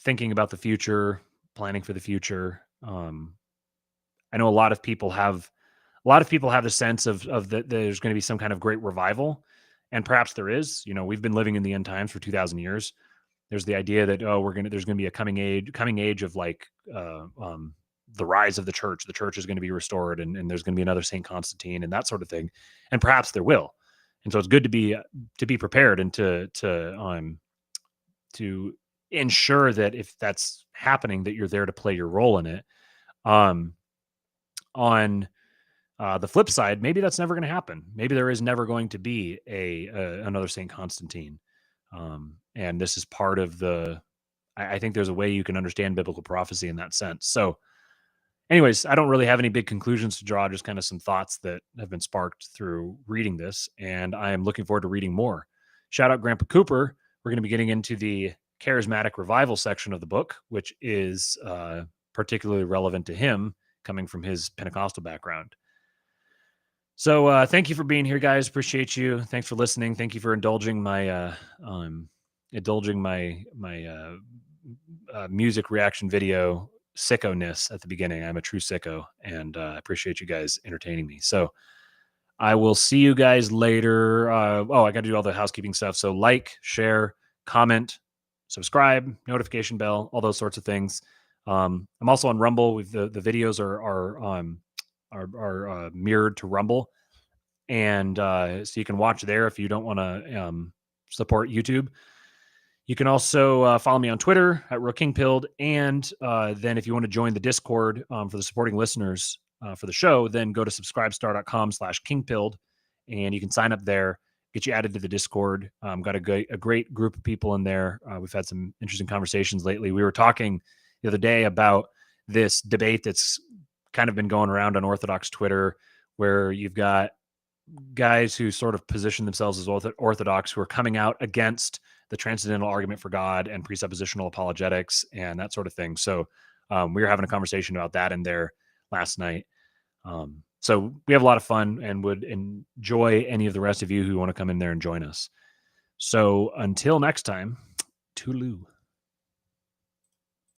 thinking about the future, planning for the future. I know a lot of people have the sense of that there's going to be some kind of great revival, and perhaps there is. We've been living in the end times for 2,000 years. There's the idea that there's going to be a coming age of like the rise of the church. The church is going to be restored, and there's going to be another Saint Constantine and that sort of thing, and perhaps there will. And so it's good to be prepared and to ensure that if that's happening, that you're there to play your role in it. On the flip side, maybe that's never going to happen. Maybe there is never going to be another Saint Constantine. And this is part of I think there's a way you can understand biblical prophecy in that sense. So anyways, I don't really have any big conclusions to draw, just kind of some thoughts that have been sparked through reading this. And I am looking forward to reading more. Shout out Grandpa Cooper. We're going to be getting into the charismatic revival section of the book, which is particularly relevant to him coming from his Pentecostal background. So thank you for being here, guys. Appreciate you. Thanks for listening. Thank you for indulging my music reaction video sicko-ness at the beginning. I'm a true sicko, and I appreciate you guys entertaining me. So I will see you guys later. I got to do all the housekeeping stuff. So like, share, comment, subscribe, notification bell, all those sorts of things. I'm also on Rumble. The videos are mirrored to Rumble, and so you can watch there if you don't want to support YouTube. You can also follow me on Twitter at RealKingPilled, and then if you want to join the Discord for the supporting listeners for the show, then go to subscribestar.com/kingpilled, and you can sign up there, get you added to the Discord. Got a great group of people in there. We've had some interesting conversations lately. We were talking the other day about this debate that's kind of been going around on Orthodox Twitter, where you've got guys who sort of position themselves as Orthodox who are coming out against the transcendental argument for God and presuppositional apologetics and that sort of thing. So we were having a conversation about that in there last night. So we have a lot of fun and would enjoy any of the rest of you who want to come in there and join us. So until next time, toodaloo.